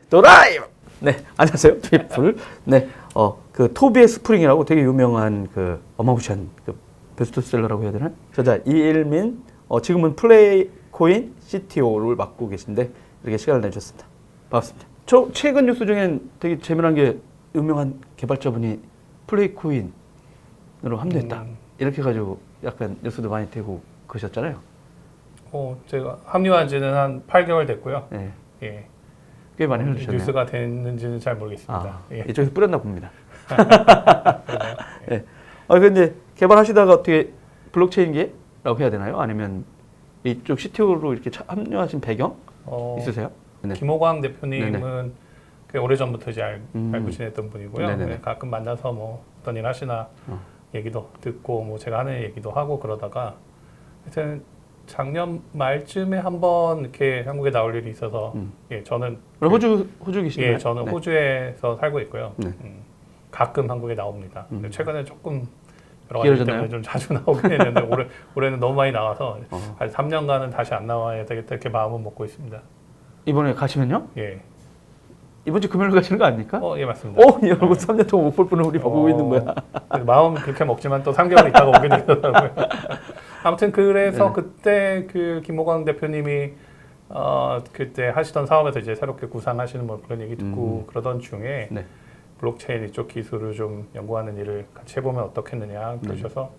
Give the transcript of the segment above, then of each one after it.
도라이! 네, 안녕하세요. 피플. 네, 그 토비의 스프링이라고 되게 유명한 그 어마무시한 그 베스트셀러라고 해야 되나? 저자 이일민, 지금은 플레이코인 CTO를 맡고 계신데 이렇게 시간을 내주셨습니다. 반갑습니다. 최근 뉴스 중엔 되게 재미난 게 유명한 개발자분이 플레이코인으로 합류했다. 이렇게 해가지고 약간 뉴스도 많이 되고 그러셨잖아요. 제가 합류한 지는 한 8개월 됐고요. 네. 예. 꽤 많이 흘러주셨네요. 뉴스가 됐는지는 잘 모르겠습니다. 예. 이쪽에서 뿌렸나 봅니다. 네. 근데 개발하시다가 어떻게 블록체인계라고 해야 되나요? 아니면 이쪽 CTO로 이렇게 합류하신 배경 있으세요? 네. 김호광 대표님은 꽤 오래전부터 이제 알고 지냈던 분이고요. 네네네. 네, 가끔 만나서 뭐 어떤 일 하시나 얘기도 듣고 뭐 제가 하는 얘기도 하고 그러다가 하여튼 작년 말쯤에 한번 이렇게 한국에 나올 일이 있어서 예, 저는 호주 계신가요? 예, 저는 네. 호주에서 살고 있고요. 네. 가끔 한국에 나옵니다. 근데 최근에 조금 여러 가지 길어졌나요? 때문에 좀 자주 나오긴 했는데 올해는 너무 많이 나와서 한 3년간은 다시 안 나와야 되겠다 이렇게 마음은 먹고 있습니다. 이번에 가시면요? 예. 이번 주 금요일 가시는 거 아닙니까? 예, 맞습니다. 여러분 3년 동안 못 볼 분을 우리 보고 있는 거야. 마음 그렇게 먹지만 또 3개월 있다가 오게 되더라고요. 아무튼 그래서 네네. 그때 그 김호광 대표님이 그때 하시던 사업에서 이제 새롭게 구상하시는 뭐 그런 얘기 듣고 그러던 중에 네. 블록체인 이쪽 기술을 좀 연구하는 일을 같이 해보면 어떻겠느냐 그러셔서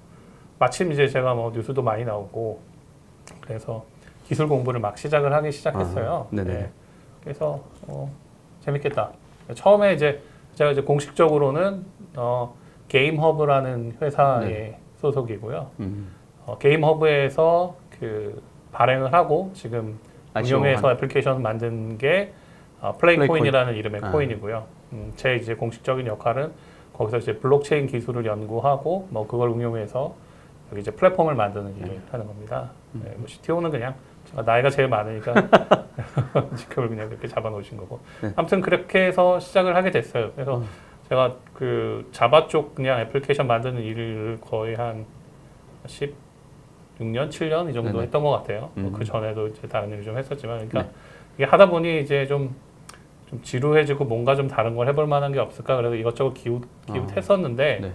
마침 이제 제가 뭐 뉴스도 많이 나오고 그래서 기술 공부를 막 하기 시작했어요. 네네. 네. 그래서 재밌겠다. 처음에 이제 제가 이제 공식적으로는 게임허브라는 회사의 소속이고요. 게임허브에서 그 발행을 하고 지금 운영해서 애플리케이션 만든 게 플레이코인이라는 이름의 코인이고요. 제 이제 공식적인 역할은 거기서 이제 블록체인 기술을 연구하고 뭐 그걸 응용해서 여기 이제 플랫폼을 만드는 일을 하는 겁니다. 네, 뭐 CTO는 그냥 제가 나이가 제일 많으니까 직급을 그냥 그렇게 잡아놓으신 거고. 네. 아무튼 그렇게 해서 시작을 하게 됐어요. 그래서 제가 그 자바 쪽 그냥 애플리케이션 만드는 일을 거의 한 16년, 7년 이 정도 네네. 했던 것 같아요. 그 전에도 이제 다른 일을 좀 했었지만, 그러니까 네. 이게 하다 보니 이제 좀 지루해지고 뭔가 좀 다른 걸 해볼 만한 게 없을까 그래서 이것저것 기웃했었는데 네.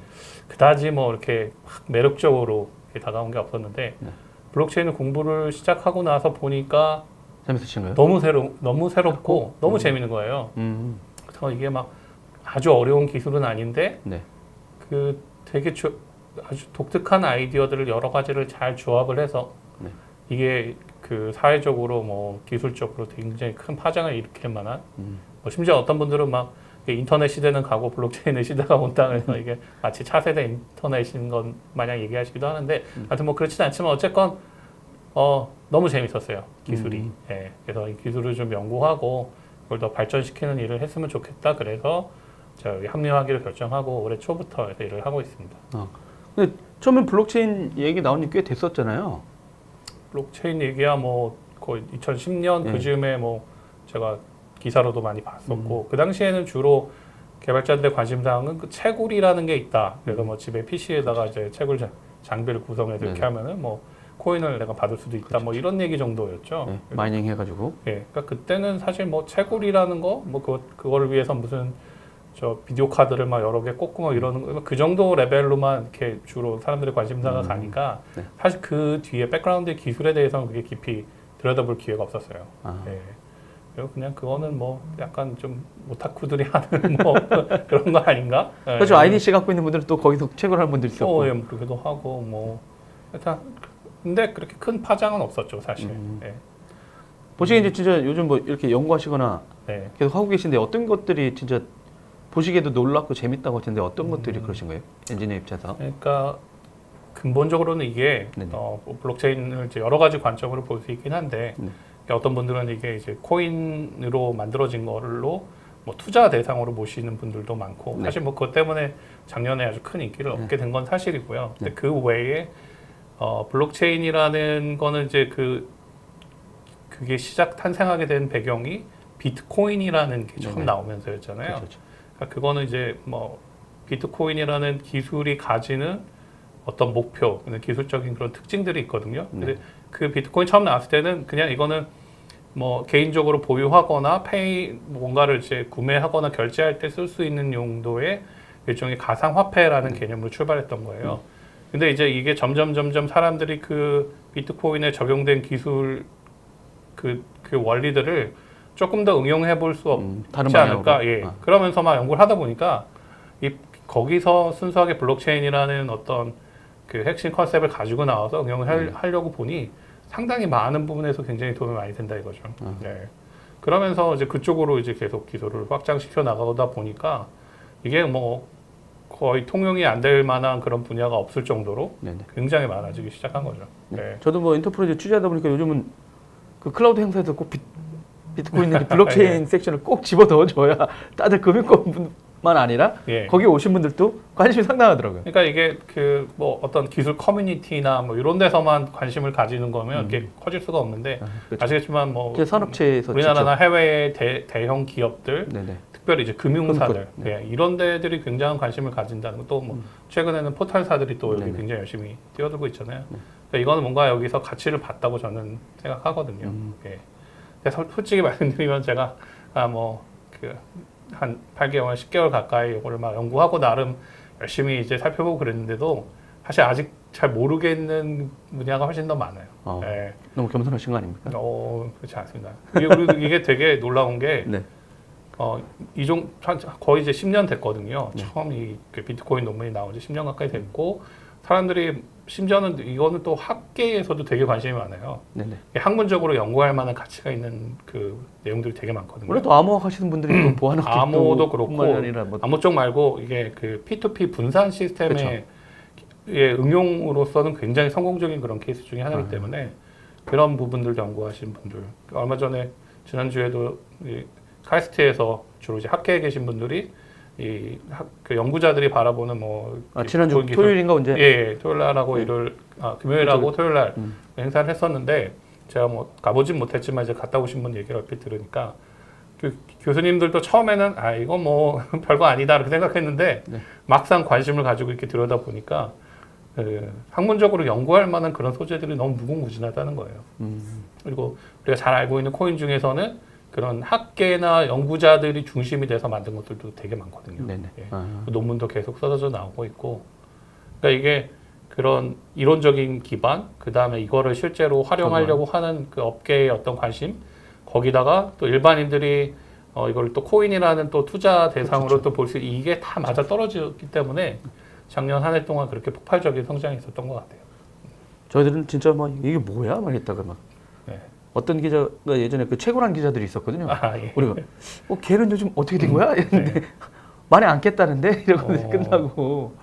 그다지 뭐 이렇게 확 매력적으로 이렇게 다가온 게 없었는데 네. 블록체인 공부를 시작하고 나서 보니까 재밌으신 거예요? 너무 새롭고 너무 재밌는 거예요. 그래서 이게 막 아주 어려운 기술은 아닌데 네. 그 되게 아주 독특한 아이디어들을 여러 가지를 잘 조합을 해서 네. 이게 그 사회적으로 뭐 기술적으로 굉장히 큰 파장을 일으킬 만한 뭐 심지어 어떤 분들은 막 인터넷 시대는 가고 블록체인의 시대가 온다 그래서 이게 마치 차세대 인터넷인 것 마냥 얘기하시기도 하는데 하여튼 뭐 그렇진 않지만 어쨌건 너무 재밌었어요 기술이. 예, 그래서 이 기술을 좀 연구하고 그걸 더 발전시키는 일을 했으면 좋겠다 그래서 제가 여기 합류하기를 결정하고 올해 초부터 해서 일을 하고 있습니다. 근데 처음엔 블록체인 얘기 나온 지 꽤 됐었잖아요. 블록체인 얘기야 뭐 거의 2010년 그 즈음에 뭐 제가 기사로도 많이 봤었고 그 당시에는 주로 개발자들의 관심사항은 그 채굴이라는 게 있다. 그래서 뭐 집에 PC에다가 이제 채굴 장비를 구성해서 이렇게 하면은 뭐 코인을 내가 받을 수도 있다. 뭐 이런 얘기 정도였죠. 네. 마이닝 해가지고. 예, 그러니까 그때는 사실 뭐 채굴이라는 거 뭐 그거를 위해서 무슨 저 비디오 카드를 막 여러 개 꽂고 막 이러는 거 그 정도 레벨로만 이렇게 주로 사람들의 관심사가 가니까 네. 사실 그 뒤에 백그라운드의 기술에 대해서는 그게 깊이 들여다볼 기회가 없었어요. 예. 그리고 그냥 그거는 뭐 약간 좀 오타쿠들이 하는 뭐 그런 거 아닌가? 예. 그렇죠. IDC 갖고 있는 분들은 또 거기서 채굴하는 분들 있었고. 예, 뭐 그러기도 하고 뭐 일단 근데 그렇게 큰 파장은 없었죠 사실. 예. 보시기에 이제 진짜 요즘 뭐 이렇게 연구하시거나 네. 계속 하고 계신데 어떤 것들이 진짜 보시기에도 놀랍고 재밌다고 하던데 어떤 것들이 그러신 거예요? 엔지니어 입장에서. 그러니까 근본적으로는 이게 네네. 블록체인을 이제 여러 가지 관점으로 볼 수 있긴 한데 네. 어떤 분들은 이게 이제 코인으로 만들어진 거로 뭐 투자 대상으로 모시는 분들도 많고 네. 사실 뭐 그것 때문에 작년에 아주 큰 인기를 얻게 된 건 사실이고요. 근데 그 외에 블록체인이라는 거는 이제 그게 탄생하게 된 배경이 비트코인이라는 게 처음 네네. 나오면서였잖아요. 그렇죠. 그러니까 그거는 이제 뭐 비트코인이라는 기술이 가지는 어떤 목표, 기술적인 그런 특징들이 있거든요. 근데 그 비트코인 처음 나왔을 때는 그냥 이거는 뭐 개인적으로 보유하거나 뭔가를 이제 구매하거나 결제할 때 쓸 수 있는 용도의 일종의 가상화폐라는 개념으로 출발했던 거예요. 근데 이제 이게 점점 사람들이 그 비트코인에 적용된 기술 그 원리들을 조금 더 응용해 볼 수 다른 없지 않을까. 방향으로. 예. 그러면서 막 연구를 하다 보니까 거기서 순수하게 블록체인이라는 어떤 그 핵심 컨셉을 가지고 나와서 응용을 하려고 보니 상당히 많은 부분에서 굉장히 도움이 많이 된다 이거죠. 네. 그러면서 이제 그쪽으로 이제 계속 기술을 확장시켜 나가다 보니까 이게 뭐 거의 통용이 안 될 만한 그런 분야가 없을 정도로 네네. 굉장히 많아지기 시작한 거죠. 네. 저도 뭐 인터프로젝트 취재하다 보니까 요즘은 그 클라우드 행사에서 꼭 비트코인 블록체인 섹션을 꼭 집어 넣어줘야 다들 금융권뿐만 아니라 예. 거기 오신 분들도 관심이 상당하더라고요. 그러니까 이게 그 뭐 어떤 기술 커뮤니티나 뭐 이런 데서만 관심을 가지는 거면 이게 커질 수가 없는데 그렇죠. 아시겠지만 뭐 산업체에서 우리나라나 해외의 대형 기업들 네네. 특별히 이제 금융사들 네. 예, 이런 데들이 굉장한 관심을 가진다는 거 또 뭐 최근에는 포털사들이 또 여기 네네. 굉장히 열심히 뛰어들고 있잖아요. 그러니까 이거는 뭔가 여기서 가치를 봤다고 저는 생각하거든요. 예. 근데 솔직히 말씀드리면 제가 한 8개월, 10개월 가까이 이걸 막 연구하고 나름 열심히 이제 살펴보고 그랬는데도 사실 아직 잘 모르겠는 분야가 훨씬 더 많아요. 예. 너무 겸손하신 거 아닙니까? 그렇지 않습니다. 이게 되게 놀라운 게 네. 거의 이제 10년 됐거든요. 네. 처음 그 비트코인 논문이 나온 지 10년 가까이 됐고, 사람들이 심지어는 이거는 또 학계에서도 되게 관심이 많아요. 네네. 학문적으로 연구할 만한 가치가 있는 그 내용들이 되게 많거든요. 원래 또 암호학 하시는 분들이 또 보안학교 암호도 그렇고, 아니라 뭐 암호 쪽 말고 이게 그 P2P 분산 시스템의 응용으로서는 굉장히 성공적인 그런 케이스 중에 하나이기 때문에 그런 부분들 연구하신 분들, 얼마 전에 지난주에도 이 카이스트에서 주로 이제 학계에 계신 분들이 그 연구자들이 바라보는 뭐 지난주 토요일인가 언제? 예, 토요일 날하고 금요일하고 토요일 날 행사를 했었는데 제가 뭐 가보진 못했지만 이제 갔다 오신 분 얘기를 얼핏 들으니까 그 교수님들도 처음에는 이거 뭐 별거 아니다 이렇게 생각했는데 막상 관심을 가지고 이렇게 들여다 보니까 학문적으로 연구할 만한 그런 소재들이 너무 무궁무진하다는 거예요. 그리고 우리가 잘 알고 있는 코인 중에서는 그런 학계나 연구자들이 중심이 돼서 만든 것들도 되게 많거든요. 네네. 예. 논문도 계속 써져 나오고 있고, 그러니까 이게 그런 이론적인 기반, 그 다음에 이거를 실제로 활용하려고 하는 그 업계의 어떤 관심, 거기다가 또 일반인들이 이걸 또 코인이라는 또 투자 대상으로 또 볼 수 이게 다 맞아 떨어졌기 때문에 작년 한 해 동안 그렇게 폭발적인 성장이 있었던 것 같아요. 저희들은 진짜 막 이게 뭐야? 막 했다가 막 네. 어떤 기자가 예전에 그 최고란 기자들이 있었거든요. 예. 우리가 걔는 요즘 어떻게 된 거야? 이랬는데 많이 안 깼다는데 이러고 끝나고.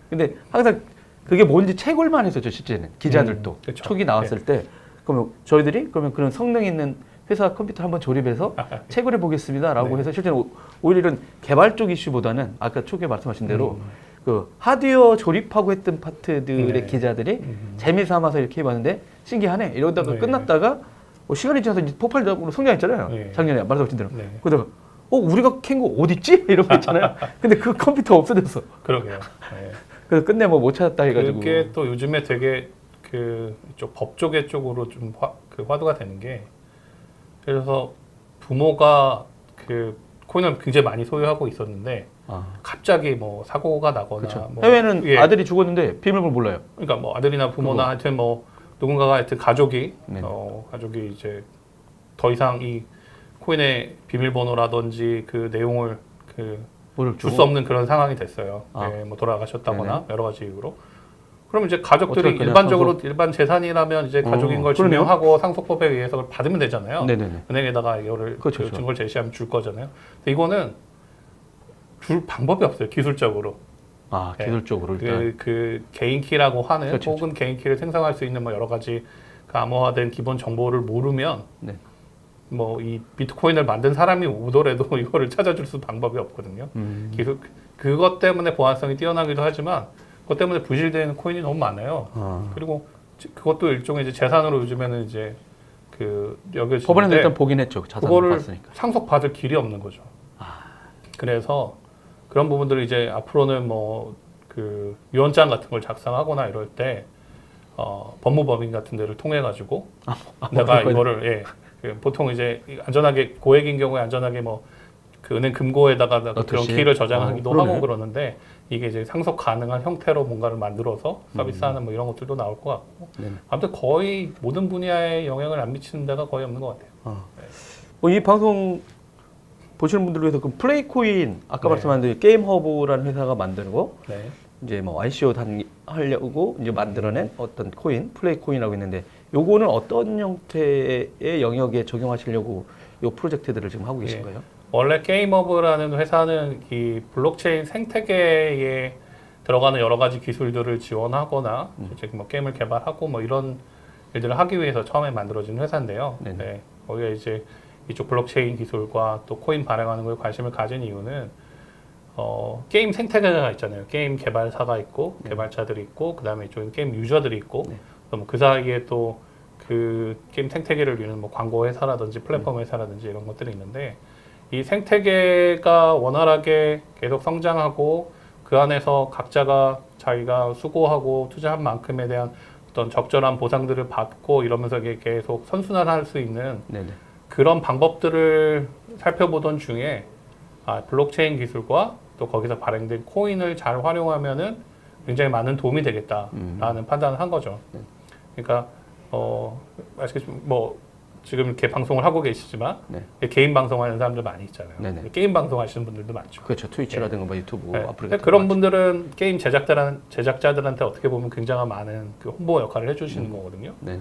근데 항상 그게 뭔지 채굴만 했었죠 실제는 기자들도 그쵸. 초기 나왔을 때 그러면 저희들이 그런 성능 있는 회사 컴퓨터 한번 조립해서 채굴해 보겠습니다라고 해서 실제는 오히려 이런 개발 쪽 이슈보다는 아까 초기에 말씀하신 대로 그 하드웨어 조립하고 했던 파트들의 기자들이 재미 삼아서 이렇게 해봤는데 신기하네 이러다가 끝났다가 시간이 지나서 이제 폭발적으로 성장했잖아요. 작년에 말씀하신 대로. 그러다가 우리가 캔 거 어디 있지? 이런 거 있잖아요. 근데 그 컴퓨터 없어졌어. 그러게요. 그래서 끝내 뭐 못 찾았다 해가지고. 그게 또 요즘에 되게 이쪽 법 쪽의 쪽으로 좀 화두가 되는 게, 그래서 부모가 그 코인을 굉장히 많이 소유하고 있었는데 갑자기 뭐 사고가 나거나 뭐 해외는 아들이 죽었는데 비밀번호 몰라요. 그러니까 뭐 아들이나 부모나 하여튼 뭐 누군가가 하여튼 가족이 이제 더 이상 이 코인의 비밀번호라든지 그 내용을 줄 수 없는 그런 상황이 됐어요. 뭐 돌아가셨다거나 여러 가지 이유로. 그럼 이제 가족들이 일반적으로 일반 재산이라면 이제 가족인 걸 증명하고 상속법에 의해서 그걸 받으면 되잖아요. 은행에다가 이거를 증거를 제시하면 줄 거잖아요. 근데 이거는 줄 방법이 없어요. 기술적으로. 기술적으로 일단 그 개인 키라고 하는 혹은 개인 키를 생성할 수 있는 뭐 여러 가지 그 암호화된 기본 정보를 모르면 뭐 이 비트코인을 만든 사람이 오더라도 이거를 찾아줄 수 방법이 없거든요. 그것 때문에 보안성이 뛰어나기도 하지만 그것 때문에 부실되는 코인이 너무 많아요. 그리고 그것도 일종의 이제 재산으로 요즘에는 이제 여겨지는데 법원에서 일단 보긴 했죠. 그거를 봤으니까. 상속받을 길이 없는 거죠. 그래서 그런 부분들을 이제 앞으로는 뭐 유언장 같은 걸 작성하거나 이럴 때 법무법인 같은 데를 통해 가지고 내가 이거를 보통 이제 안전하게 고액인 경우에 안전하게 뭐 그 은행 금고에다가 그런 넣듯이? 키를 저장하기도 그러네. 하고 그러는데 이게 이제 상속 가능한 형태로 뭔가를 만들어서 서비스하는 뭐 이런 것들도 나올 것 같고 네네. 아무튼 거의 모든 분야에 영향을 안 미치는 데가 거의 없는 것 같아요. 뭐 이 방송 보시는 분들을 위해서 그 플레이코인 아까 네. 말씀한 그 게임허브라는 회사가 만들고 네. 이제 뭐 ICO 하려고 이제 만들어낸 어떤 코인 플레이코인이라고 있는데 요거는 어떤 형태의 영역에 적용하시려고 요 프로젝트들을 지금 하고 계신 예. 거예요? 원래 게임허브라는 회사는 이 블록체인 생태계에 들어가는 여러 가지 기술들을 지원하거나 이제 뭐 게임을 개발하고 뭐 이런 일들을 하기 위해서 처음에 만들어진 회사인데요. 네네. 네. 거기가 이제 이쪽 블록체인 기술과 또 코인 발행하는 거에 관심을 가진 이유는 게임 생태계가 있잖아요. 게임 개발사가 있고 개발자들이 있고 그다음에 이쪽 게임 유저들이 있고 뭐 그 사이에 또 그 게임 생태계를 이루는 뭐 광고 회사라든지 플랫폼 회사라든지 이런 것들이 있는데 이 생태계가 원활하게 계속 성장하고 그 안에서 각자가 자기가 수고하고 투자한 만큼에 대한 어떤 적절한 보상들을 받고 이러면서 이게 계속 선순환할 수 있는 네네. 그런 방법들을 살펴보던 중에 블록체인 기술과 또 거기서 발행된 코인을 잘 활용하면은 굉장히 많은 도움이 되겠다라는 판단을 한 거죠. 그러니까 아시겠지만 뭐 지금 이렇게 방송을 하고 계시지만 개인 방송하는 사람들 많이 있잖아요. 네네. 게임 방송하시는 분들도 많죠. 그렇죠. 트위치라든가 뭐 유튜브, 네. 아프리카 근데 그런 분들은 게임 제작자들한테 어떻게 보면 굉장히 많은 그 홍보 역할을 해주시는 거거든요. 네.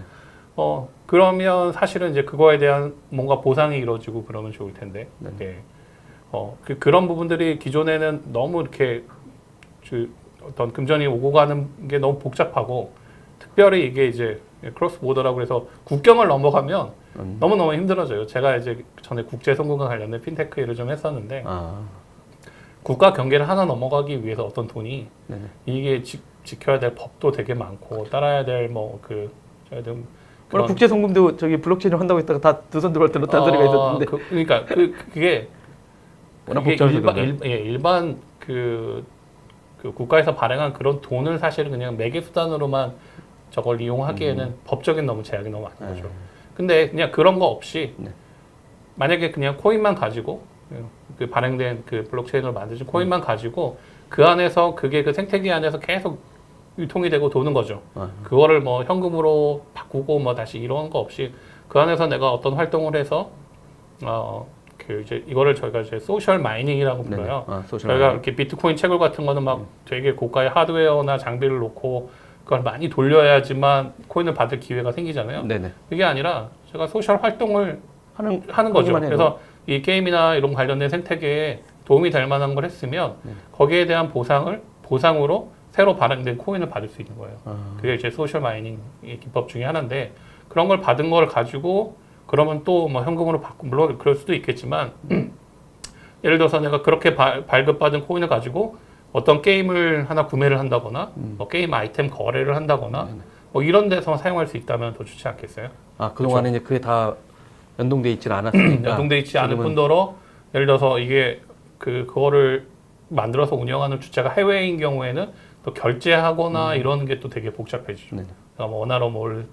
그러면 사실은 이제 그거에 대한 뭔가 보상이 이루어지고 그러면 좋을 텐데, 네. 그런 부분들이 기존에는 너무 이렇게 어떤 금전이 오고 가는 게 너무 복잡하고, 특별히 이게 이제 크로스 보더라고 해서 국경을 넘어가면 너무너무 힘들어져요. 제가 이제 전에 국제 송금과 관련된 핀테크 일을 좀 했었는데, 국가 경계를 하나 넘어가기 위해서 어떤 돈이 이게 지켜야 될 법도 되게 많고 따라야 될 오늘 국제 송금도 저기 블록체인을 한다고 했다가 다 두 손 들어갈 때 놓다는 소리가 있었는데. 그러니까 그게 워낙 복잡해서 일반 그 국가에서 발행한 그런 돈을 사실은 그냥 매개 수단으로만 저걸 이용하기에는 법적인 너무 제약이 너무 많은 거죠. 근데 그냥 그런 거 없이 만약에 그냥 코인만 가지고 그 발행된 그 블록체인으로 만드신 코인만 가지고 그 안에서 그게 그 생태계 안에서 계속 유통이 되고 도는 거죠. 그거를 뭐 현금으로 바꾸고 뭐 다시 이런 거 없이 그 안에서 내가 어떤 활동을 해서 이제 이거를 저희가 이제 소셜 마이닝이라고 불러요. 저희가 이렇게 비트코인 채굴 같은 거는 막 되게 고가의 하드웨어나 장비를 놓고 그걸 많이 돌려야지만 코인을 받을 기회가 생기잖아요. 그게 아니라 제가 소셜 활동을 하는 거죠. 그래서 이 게임이나 이런 관련된 생태계에 도움이 될 만한 걸 했으면 거기에 대한 보상으로 새로 발행된 코인을 받을 수 있는 거예요. 그게 이제 소셜 마이닝 기법 중에 하나인데 그런 걸 받은 걸 가지고 그러면 또 뭐 현금으로 바꾸 물론 그럴 수도 있겠지만 예를 들어서 내가 그렇게 발급받은 코인을 가지고 어떤 게임을 하나 구매를 한다거나 뭐 게임 아이템 거래를 한다거나 뭐 이런 데서 사용할 수 있다면 더 좋지 않겠어요? 그동안에 이제 그게 다 연동돼 있지는 않았으니까. 연동돼 있지 않을 뿐더러 예를 들어서 이게 그거를 만들어서 운영하는 주체가 해외인 경우에는 또 결제하거나 이런 게 또 되게 복잡해지죠. 그러니까 뭐 원화로 뭘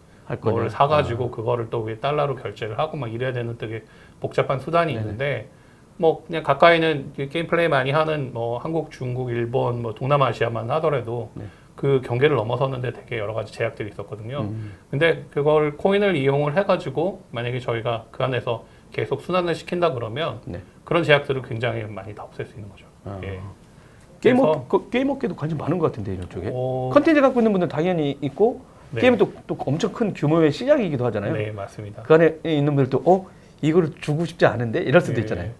사가지고 그거를 또 위에 달러로 결제를 하고 막 이래야 되는 되게 복잡한 수단이 있는데 뭐 그냥 가까이는 게임 플레이 많이 하는 뭐 한국, 중국, 일본, 뭐 동남아시아만 하더라도 그 경계를 넘어섰는데 되게 여러 가지 제약들이 있었거든요. 근데 그걸 코인을 이용을 해가지고 만약에 저희가 그 안에서 계속 순환을 시킨다 그러면 그런 제약들을 굉장히 많이 다 없앨 수 있는 거죠. 예. 게임 업계도 관심 많은 것 같은데 이런 쪽에. 컨텐츠 갖고 있는 분들 당연히 있고 게임은 또 엄청 큰 규모의 시장이기도 하잖아요. 네, 맞습니다. 그 안에 있는 분들도 이거를 주고 싶지 않은데 이럴 수도 있잖아요.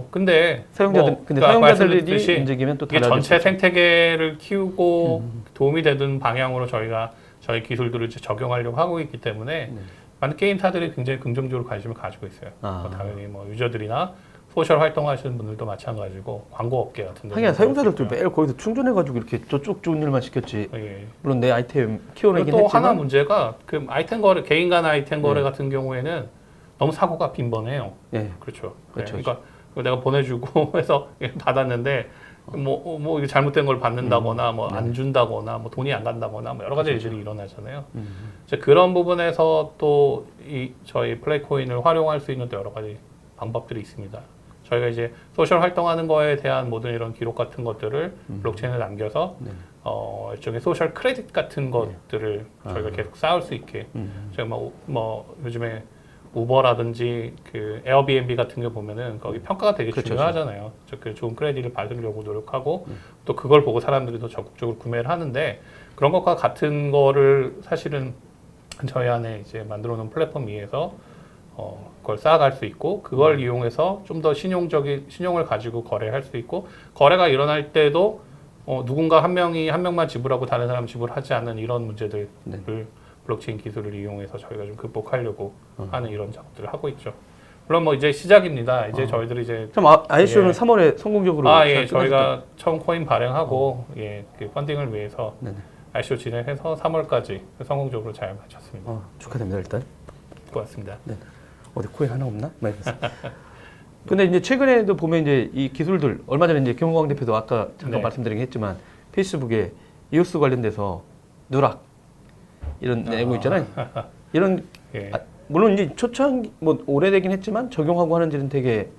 근데 사용자들이 움직이면 또 이게 전체 생태계를 키우고 도움이 되는 방향으로 저희 기술들을 이제 적용하려고 하고 있기 때문에 많은 게임사들이 굉장히 긍정적으로 관심을 가지고 있어요. 당연히 뭐 유저들이나 소셜 활동하시는 분들도 마찬가지고 광고 업계 같은 데. 하긴 사용자들도 매일 거기서 충전해가지고 이렇게 저쪽 좋은 일만 시켰지. 물론 내 아이템 키워내긴 또 했지만. 하나 문제가 그 아이템 거래, 개인 간 아이템 거래 같은 경우에는 너무 사고가 빈번해요. 그렇죠. 그러니까 내가 보내주고 해서 받았는데 뭐 이게 잘못된 걸 받는다거나 뭐 안 준다거나 뭐 돈이 안 간다거나 뭐 여러 가지 일들이 일어나잖아요. 이제 그런 부분에서 또 이 저희 플레이코인을 활용할 수 있는 또 여러 가지 방법들이 있습니다. 저희가 이제 소셜 활동하는 거에 대한 모든 이런 기록 같은 것들을 블록체인에 남겨서 일종의 소셜 크레딧 같은 것들을 저희가 계속 쌓을 수 있게 저희가 뭐 요즘에 우버라든지 그 에어비앤비 같은 거 보면은 거기 평가가 되게 그렇죠, 중요하잖아요. 그 좋은 크레딧을 받으려고 노력하고 또 그걸 보고 사람들이 더 적극적으로 구매를 하는데 그런 것과 같은 거를 사실은 저희 안에 이제 만들어 놓은 플랫폼 위에서 그걸 쌓아갈 수 있고 그걸 이용해서 좀 더 신용을 가지고 거래할 수 있고 거래가 일어날 때도 누군가 한 명만 지불하고 다른 사람 지불하지 않는 이런 문제들을 블록체인 기술을 이용해서 저희가 좀 극복하려고 하는 이런 작업들을 하고 있죠. 물론 뭐 이제 시작입니다. 이제 저희들이 이제 그럼 ICO는 3월에 성공적으로 저희가 처음 코인 발행하고 그 펀딩을 위해서 ICO 진행해서 3월까지 성공적으로 잘 마쳤습니다. 축하드립니다 일단. 고맙습니다. 네. 어디 코인 하나 없나? 근데 이제 최근에도 보면 이제 이 기술들 얼마 전에 이제 김홍광 대표도 아까 잠깐 말씀드리긴 했지만 페이스북에 이오스 관련돼서 누락 이런 내용 있잖아요. 이런 물론 이제 초창기 뭐 오래되긴 했지만 적용하고 하는 지는 되게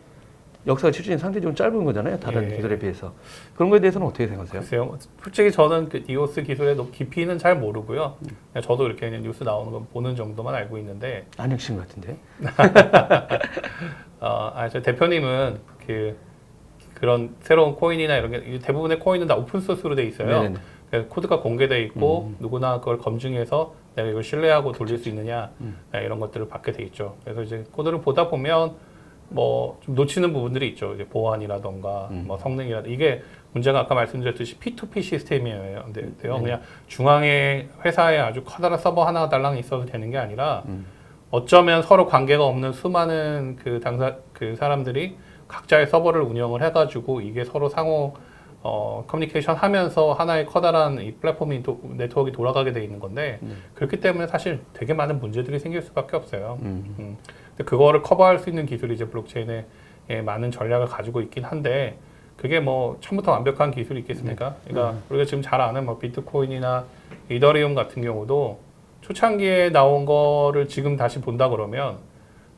역사가 실질은 상대적으로 짧은 거잖아요. 다른 기술에 비해서. 그런 거에 대해서는 어떻게 생각하세요? 글쎄요. 솔직히 저는 그 이오스 기술의 깊이는 잘 모르고요. 그냥 저도 이렇게 그냥 뉴스 나오는 거 보는 정도만 알고 있는데. 안익신 것 같은데. 저 대표님은 그런 새로운 코인이나 이런 게 대부분의 코인은 다 오픈 소스로 돼 있어요. 그래서 코드가 공개돼 있고 누구나 그걸 검증해서 내가 이걸 신뢰하고 돌릴 수 있느냐 이런 것들을 받게 돼 있죠. 그래서 이제 코드를 보다 보면 뭐 좀 놓치는 부분들이 있죠. 이제 보안이라던가 뭐 성능이라든가 이게 문제가 아까 말씀드렸듯이 P2P 시스템이에요. 그냥 중앙에 회사에 아주 커다란 서버 하나가 달랑 있어도 되는 게 아니라 어쩌면 서로 관계가 없는 수많은 그 사람들이 각자의 서버를 운영을 해가지고 이게 서로 상호 커뮤니케이션 하면서 하나의 커다란 이 플랫폼이 네트워크가 돌아가게 돼 있는 건데 그렇기 때문에 사실 되게 많은 문제들이 생길 수밖에 없어요. 근데 그거를 커버할 수 있는 기술이 이제 블록체인에 많은 전략을 가지고 있긴 한데 그게 뭐 처음부터 완벽한 기술이 있겠습니까? 그러니까 우리가 지금 잘 아는 뭐 비트코인이나 이더리움 같은 경우도 초창기에 나온 거를 지금 다시 본다 그러면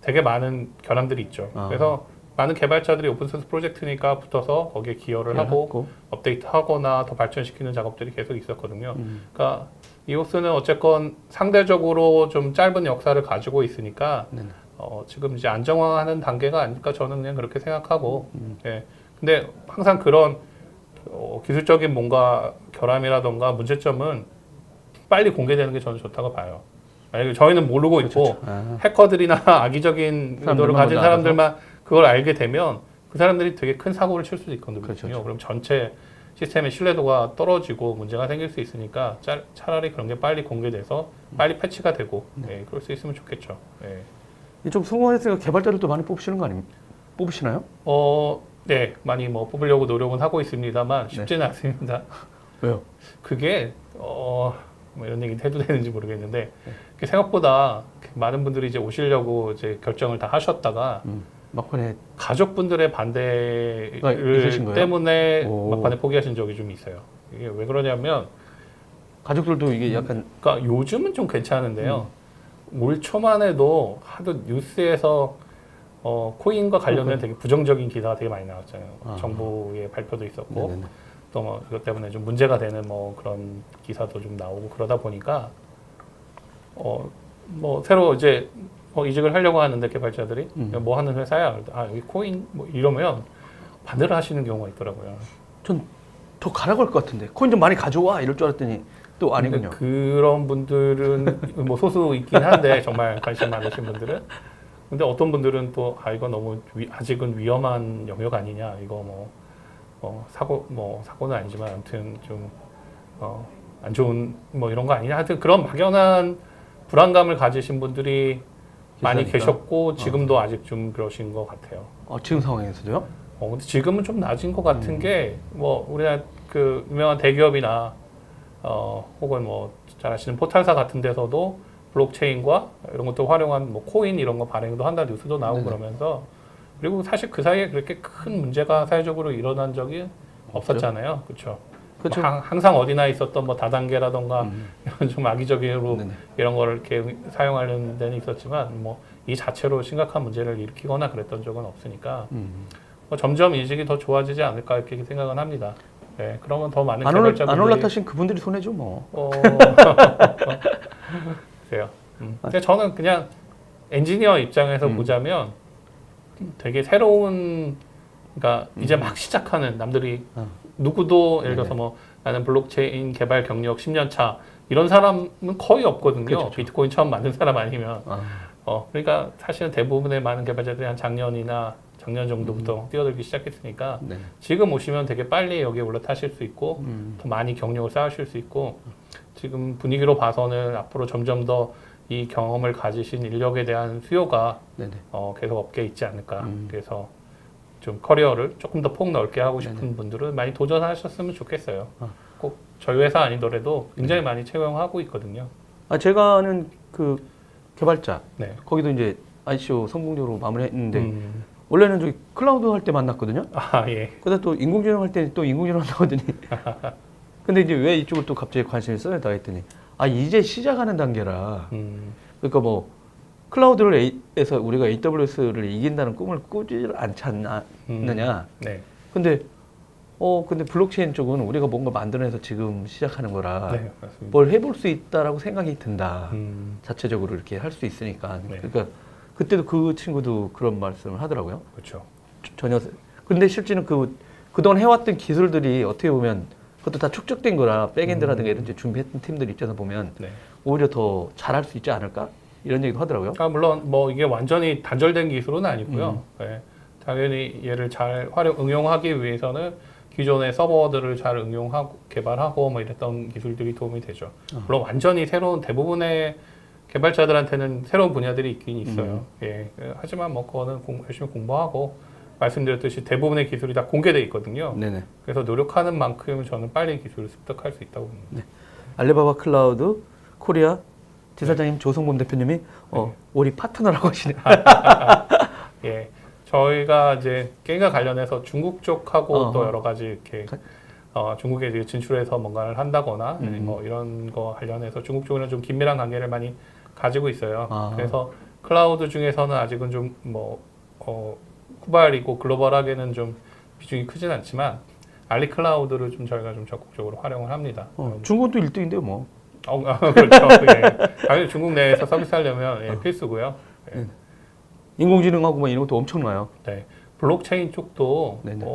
되게 많은 결함들이 있죠. 그래서 많은 개발자들이 오픈소스 프로젝트니까 붙어서 거기에 기여를 하고 업데이트하거나 더 발전시키는 작업들이 계속 있었거든요. 그러니까 이오스는 어쨌건 상대적으로 좀 짧은 역사를 가지고 있으니까 지금 이제 안정화하는 단계가 아닐까 저는 그냥 그렇게 생각하고 근데 항상 그런 기술적인 뭔가 결함이라던가 문제점은 빨리 공개되는 게 저는 좋다고 봐요. 만약에 저희는 모르고 있고 해커들이나 악의적인 의도를 가진 사람들만 그걸 알게 되면 그 사람들이 되게 큰 사고를 칠 수도 있거든요. 그럼 전체 시스템의 신뢰도가 떨어지고 문제가 생길 수 있으니까 차라리 그런 게 빨리 공개돼서 빨리 패치가 되고 그럴 수 있으면 좋겠죠. 이쪽 성공했으니까 개발자들도 많이 뽑으시는 거 아닙니까? 뽑으시나요? 네, 많이 뭐 뽑으려고 노력은 하고 있습니다만 쉽지는 않습니다. 왜요? 그게 뭐 이런 얘기 해도 되는지 모르겠는데 생각보다 많은 분들이 이제 오시려고 이제 결정을 다 하셨다가 막판에 가족분들의 반대를 때문에 막판에 포기하신 적이 좀 있어요. 이게 왜 그러냐면 가족들도 이게 약간 그러니까 요즘은 좀 괜찮은데요. 올 초만 해도 하도 뉴스에서 코인과 관련된 되게 부정적인 기사가 되게 많이 나왔잖아요. 정부의 발표도 있었고 또 뭐 이것 때문에 좀 문제가 되는 뭐 그런 기사도 좀 나오고 그러다 보니까 뭐 새로 이제 이직을 하려고 하는데 개발자들이 뭐 하는 회사야? 여기 코인 뭐 이러면 반대를 하시는 경우가 있더라고요. 전 더 가라고 할 것 같은데 코인 좀 많이 가져와 이럴 줄 알았더니 또 아니군요. 그런 분들은 뭐 소수 있긴 한데 정말 관심 많으신 분들은 근데 어떤 분들은 또 이거 너무 아직은 위험한 영역 아니냐 이거 사고는 아니지만 아무튼 좀 안 좋은 뭐 이런 거 아니냐 하여튼 그런 막연한 불안감을 가지신 분들이 많이 계셨고 지금도 아직 좀 그러신 것 같아요. 지금 상황에서도요? 근데 지금은 좀 낮은 것 같은 게 뭐 우리나라 그 유명한 대기업이나 혹은 뭐 잘 아시는 포탈사 같은 데서도 블록체인과 이런 것도 활용한 뭐 코인 이런 거 발행도 한다 뉴스도 나오고 그러면서 그리고 사실 그 사이에 그렇게 큰 문제가 사회적으로 일어난 적이 없었잖아요. 그렇죠. 그렇죠. 항상 어디나 있었던 뭐 다단계라던가 이런 좀 악의적으로 네네. 이런 거를 이렇게 사용하려는 데는 있었지만 뭐 이 자체로 심각한 문제를 일으키거나 그랬던 적은 없으니까 뭐 점점 인식이 더 좋아지지 않을까 이렇게 생각은 합니다. 네, 그러면 더 많은 개발자분들이 안 올라타신 그분들이 손해죠 뭐. 그래요. 근데 저는 그냥 엔지니어 입장에서 보자면 되게 새로운, 그러니까 이제 막 시작하는 남들이 누구도 예를 들어서 뭐 나는 블록체인 개발 경력 10년 차 이런 사람은 거의 없거든요. 그렇죠. 비트코인 처음 만든 사람 아니면. 그러니까 사실은 대부분의 많은 개발자들이 한 작년 정도부터 뛰어들기 시작했으니까 네. 지금 오시면 되게 빨리 여기에 올라타실 수 있고 더 많이 경력을 쌓으실 수 있고 지금 분위기로 봐서는 앞으로 점점 더 이 경험을 가지신 인력에 대한 수요가 네네. 계속 업계에 있지 않을까. 그래서 좀 커리어를 조금 더 폭 넓게 하고 싶은 분들은 많이 도전하셨으면 좋겠어요. 꼭 저희 회사 아니더라도 굉장히 많이 채용하고 있거든요. 제가 아는 그 개발자 네. 거기도 이제 ICO 성공적으로 마무리했는데 원래는 저기 클라우드 할 때 만났거든요. 예. 그러다 또 인공지능 할 때 또 인공지능 한다더니 근데 이제 왜 이쪽을 또 갑자기 관심을 써야 다 했더니 이제 시작하는 단계라 그러니까 뭐 클라우드에서 우리가 AWS를 이긴다는 꿈을 꾸지 않지 않느냐. 네. 근데 근데 블록체인 쪽은 우리가 뭔가 만들어내서 지금 시작하는 거라 네, 맞습니다. 뭘 해볼 수 있다라고 생각이 든다. 자체적으로 이렇게 할 수 있으니까. 네. 그러니까 그때도 그 친구도 그런 말씀을 하더라고요. 그렇죠. 전혀. 근데 실제는 그동안 해왔던 기술들이 어떻게 보면 그것도 다 축적된 거라 백엔드라든가 이런 데 준비했던 팀들 입장에서 보면 네. 오히려 더 잘할 수 있지 않을까? 이런 얘기도 하더라고요. 물론 뭐 이게 완전히 단절된 기술은 아니고요. 네. 당연히 얘를 잘 응용하기 위해서는 기존의 서버들을 잘 응용하고 개발하고 뭐 이랬던 기술들이 도움이 되죠. 물론 완전히 새로운 대부분의 개발자들한테는 새로운 분야들이 있긴 있어요. 예. 하지만 뭐 그거는 열심히 공부하고 말씀드렸듯이 대부분의 기술이 다 공개돼 있거든요. 네네. 그래서 노력하는 만큼 저는 빨리 기술을 습득할 수 있다고 봅니다. 알리바바 클라우드 코리아 지사장님 조성범 대표님이 우리 파트너라고 하시네요. 예. 저희가 이제 게임과 관련해서 중국 쪽하고 또 여러 가지 이렇게 중국에 이제 진출해서 뭔가를 한다거나 뭐 이런 거 관련해서 중국 쪽이랑 좀 긴밀한 관계를 많이 가지고 있어요. 그래서 클라우드 중에서는 아직은 좀 뭐 후발이고 글로벌하게는 좀 비중이 크진 않지만 알리 클라우드를 좀 저희가 좀 적극적으로 활용을 합니다. 중국도 1등인데요, 뭐. 그렇죠. 예. 당연히 중국 내에서 서비스하려면 필수고요. 예. 인공지능하고 뭐 이런 것도 엄청나요. 네. 블록체인 쪽도 네네.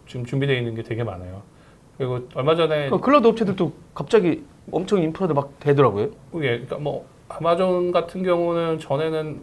지금 준비되어 있는 게 되게 많아요. 그리고 얼마 전에 클라우드 업체들도 갑자기 엄청 인프라도 막 되더라고요. 그러니까 뭐 아마존 같은 경우는 전에는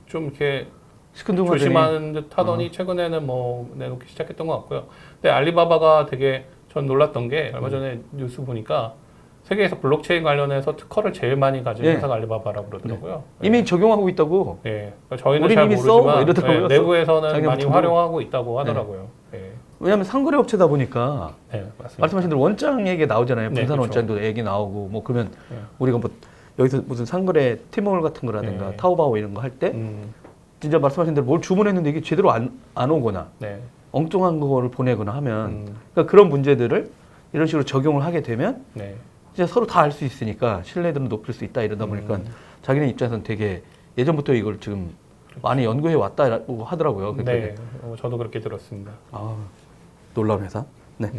좀 이렇게 시큰둥하더니 조심하는 듯 하더니 최근에는 뭐 내놓기 시작했던 것 같고요. 근데 알리바바가 되게 전 놀랐던 게 얼마 전에 뉴스 보니까 세계에서 블록체인 관련해서 특허를 제일 많이 가진 회사가 알리바바라고 그러더라고요. 이미 적용하고 있다고. 예. 저희는 우리 잘 이미 모르지만 이러더라고요. 내부에서는 많이 작년부터. 활용하고 있다고 하더라고요. 예. 왜냐하면 상거래 업체다 보니까 네, 맞습니다. 말씀하신 대로 원장 얘기 나오잖아요. 네, 분산 그렇죠. 원장도 얘기 나오고 뭐 그러면 네. 우리가 뭐 여기서 무슨 상거래 티몰 같은 거라든가 네. 타오바오 이런 거 할 때 진짜 말씀하신 대로 뭘 주문했는데 이게 제대로 안 오거나 네. 엉뚱한 거를 보내거나 하면 그러니까 그런 문제들을 이런 식으로 적용을 하게 되면 네. 이제 서로 다 알 수 있으니까 신뢰도는 높일 수 있다 이러다 보니까 자기네 입장에서는 되게 예전부터 이걸 지금 많이 연구해 왔다고 하더라고요. 네. 저도 그렇게 들었습니다. 놀라운 회사. 네.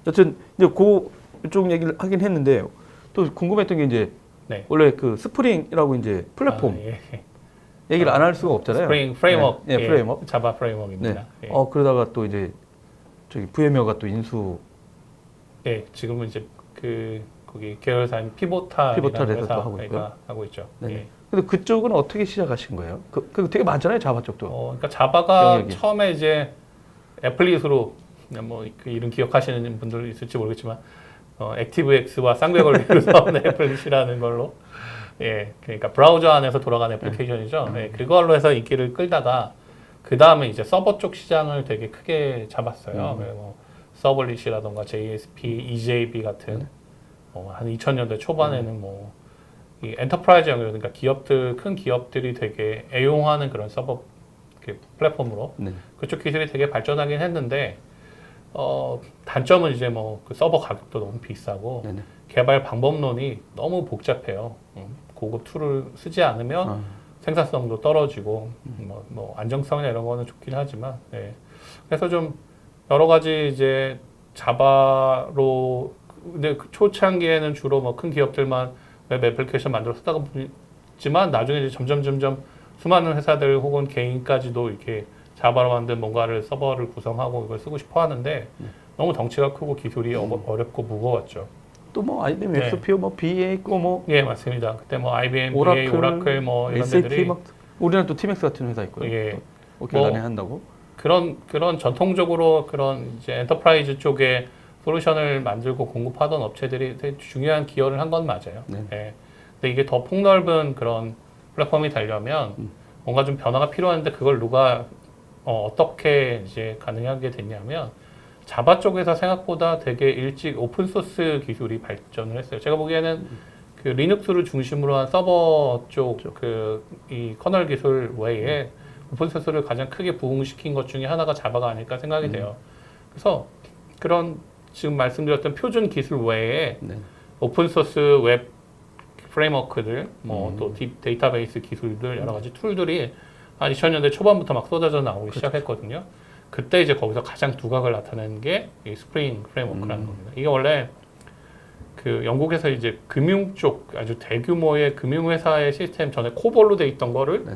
여튼 이제 그쪽 얘기를 하긴 했는데 또 궁금했던 게 이제 네. 원래 그 스프링이라고 이제 플랫폼 예. 얘기를 안 할 수가 없잖아요. 스프링 프레임워크. 네, 프레임워크. 자바 프레임워크입니다. 네. 예. 그러다가 또 이제 저기 VM웨어가 또 인수 예, 지금은 이제 거기 계열사인 피보탈이라는 피보탈에서 또 하고 회사가 있고요. 하고 있죠. 네. 예. 근데 그쪽은 어떻게 시작하신 거예요? 그 되게 많잖아요, 자바 쪽도. 그러니까 자바가 영역이. 처음에 이제 애플릿으로 뭐 그 이름 기억하시는 분들 있을지 모르겠지만 액티브엑스와 쌍벽을 이루는 애플릿이라는 걸로 그러니까 브라우저 안에서 돌아가는 애플리케이션이죠. 그걸로 해서 인기를 끌다가 그 다음에 이제 서버 쪽 시장을 되게 크게 잡았어요. 뭐 서블릿이라던가 JSP, EJB 같은 한 2000년대 초반에는 뭐 이 엔터프라이즈 영역, 그러니까 큰 기업들이 되게 애용하는 그런 서버 플랫폼으로 그쪽 기술이 되게 발전하긴 했는데 단점은 이제 뭐 그 서버 가격도 너무 비싸고 네네. 개발 방법론이 너무 복잡해요. 고급 툴을 쓰지 않으면 생산성도 떨어지고 뭐 안정성이나 이런 거는 좋긴 하지만 네. 그래서 좀 여러 가지 이제 자바로 근데 그 초창기에는 주로 뭐 큰 기업들만 웹 애플리케이션 만들어 쓰다가 보지만 나중에 이제 점점 수많은 회사들 혹은 개인까지도 이렇게 자바로 만든 뭔가를 서버를 구성하고 이걸 쓰고 싶어 하는데 너무 덩치가 크고 기술이 어렵고 무거웠죠. 또 뭐 IBM 네. 웹스피어 뭐 BA 있고 뭐 예, 맞습니다. 그때 뭐 IBM, 오라클, BA, 오라클 뭐 이런 SAP 데들이 막 우리나라 또 티맥스 같은 회사 있고요. 예. 또 오케라네 뭐 한다고. 그런 전통적으로 그런 이제 엔터프라이즈 쪽에 솔루션을 만들고 공급하던 업체들이 되게 중요한 기여를 한 건 맞아요. 네. 예. 근데 이게 더 폭넓은 그런 플랫폼이 되려면 뭔가 좀 변화가 필요한데 그걸 누가 어떻게 이제 가능하게 됐냐면 자바 쪽에서 생각보다 되게 일찍 오픈소스 기술이 발전을 했어요. 제가 보기에는 그 리눅스를 중심으로 한 서버 쪽 그 이 커널 기술 외에 오픈소스를 가장 크게 부흥시킨 것 중에 하나가 자바가 아닐까 생각이 돼요. 그래서 그런 지금 말씀드렸던 표준 기술 외에 네. 오픈소스 웹 프레임워크들, 뭐 또 데이터베이스 기술들 여러 가지 툴들이 한 2000년대 초반부터 막 쏟아져 나오기 시작했거든요. 그때 이제 거기서 가장 두각을 나타내는 게 이 스프링 프레임워크라는 겁니다. 이게 원래 그 영국에서 이제 금융 쪽 아주 대규모의 금융회사의 시스템 전에 코볼로 돼 있던 거를 네.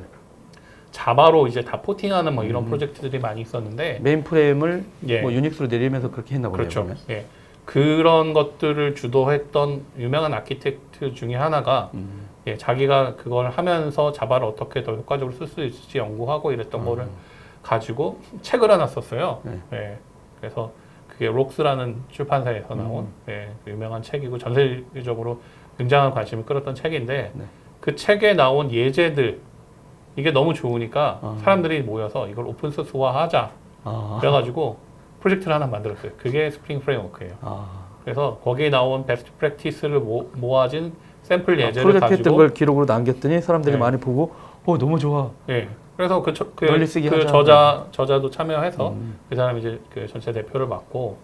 자바로 이제 다 포팅하는 뭐 이런 프로젝트들이 많이 있었는데 메인프레임을 예. 뭐 유닉스로 내리면서 그렇게 했나 보네요. 그렇죠. 그러면. 예. 그런 것들을 주도했던 유명한 아키텍트 중에 하나가 예, 자기가 그걸 하면서 자바를 어떻게 더 효과적으로 쓸 수 있을지 연구하고 이랬던 거를 가지고 책을 하나 썼어요. 네. 예. 그래서 그게 록스라는 출판사에서 나온 예, 그 유명한 책이고 전 세계적으로 굉장한 관심을 끌었던 책인데 네. 그 책에 나온 예제들 이게 너무 좋으니까 사람들이 모여서 이걸 오픈소스화하자 그래가지고 프로젝트를 하나 만들었어요. 그게 스프링 프레임워크예요. 그래서 거기에 나온 베스트 프랙티스를 모아진 샘플 예제를 프로젝트 가지고 했던 걸 기록으로 남겼더니 사람들이 네. 많이 보고 너무 좋아. 예. 그래서 널리 쓰기 그 하자. 저자도 참여해서 그 사람이 이제 그 전체 대표를 맡고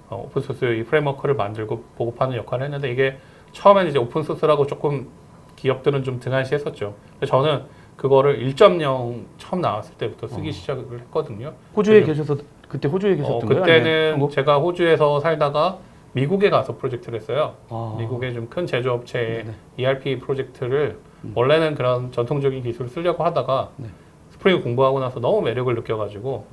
오픈소스 이 프레임워크를 만들고 보급하는 역할을 했는데 이게 처음에는 이제 오픈소스라고 조금 기업들은 좀 등한시했었죠. 근데 저는 그거를 1.0 처음 나왔을 때부터 쓰기 시작을 했거든요. 호주에 계셔서 그때 호주에 계셨던 거예요? 아니면 그때는 한국? 제가 호주에서 살다가 미국에 가서 프로젝트를 했어요. 아. 미국의 좀 큰 제조업체의 네네. ERP 프로젝트를 원래는 그런 전통적인 기술을 쓰려고 하다가 네. 스프링을 공부하고 나서 너무 매력을 느껴가지고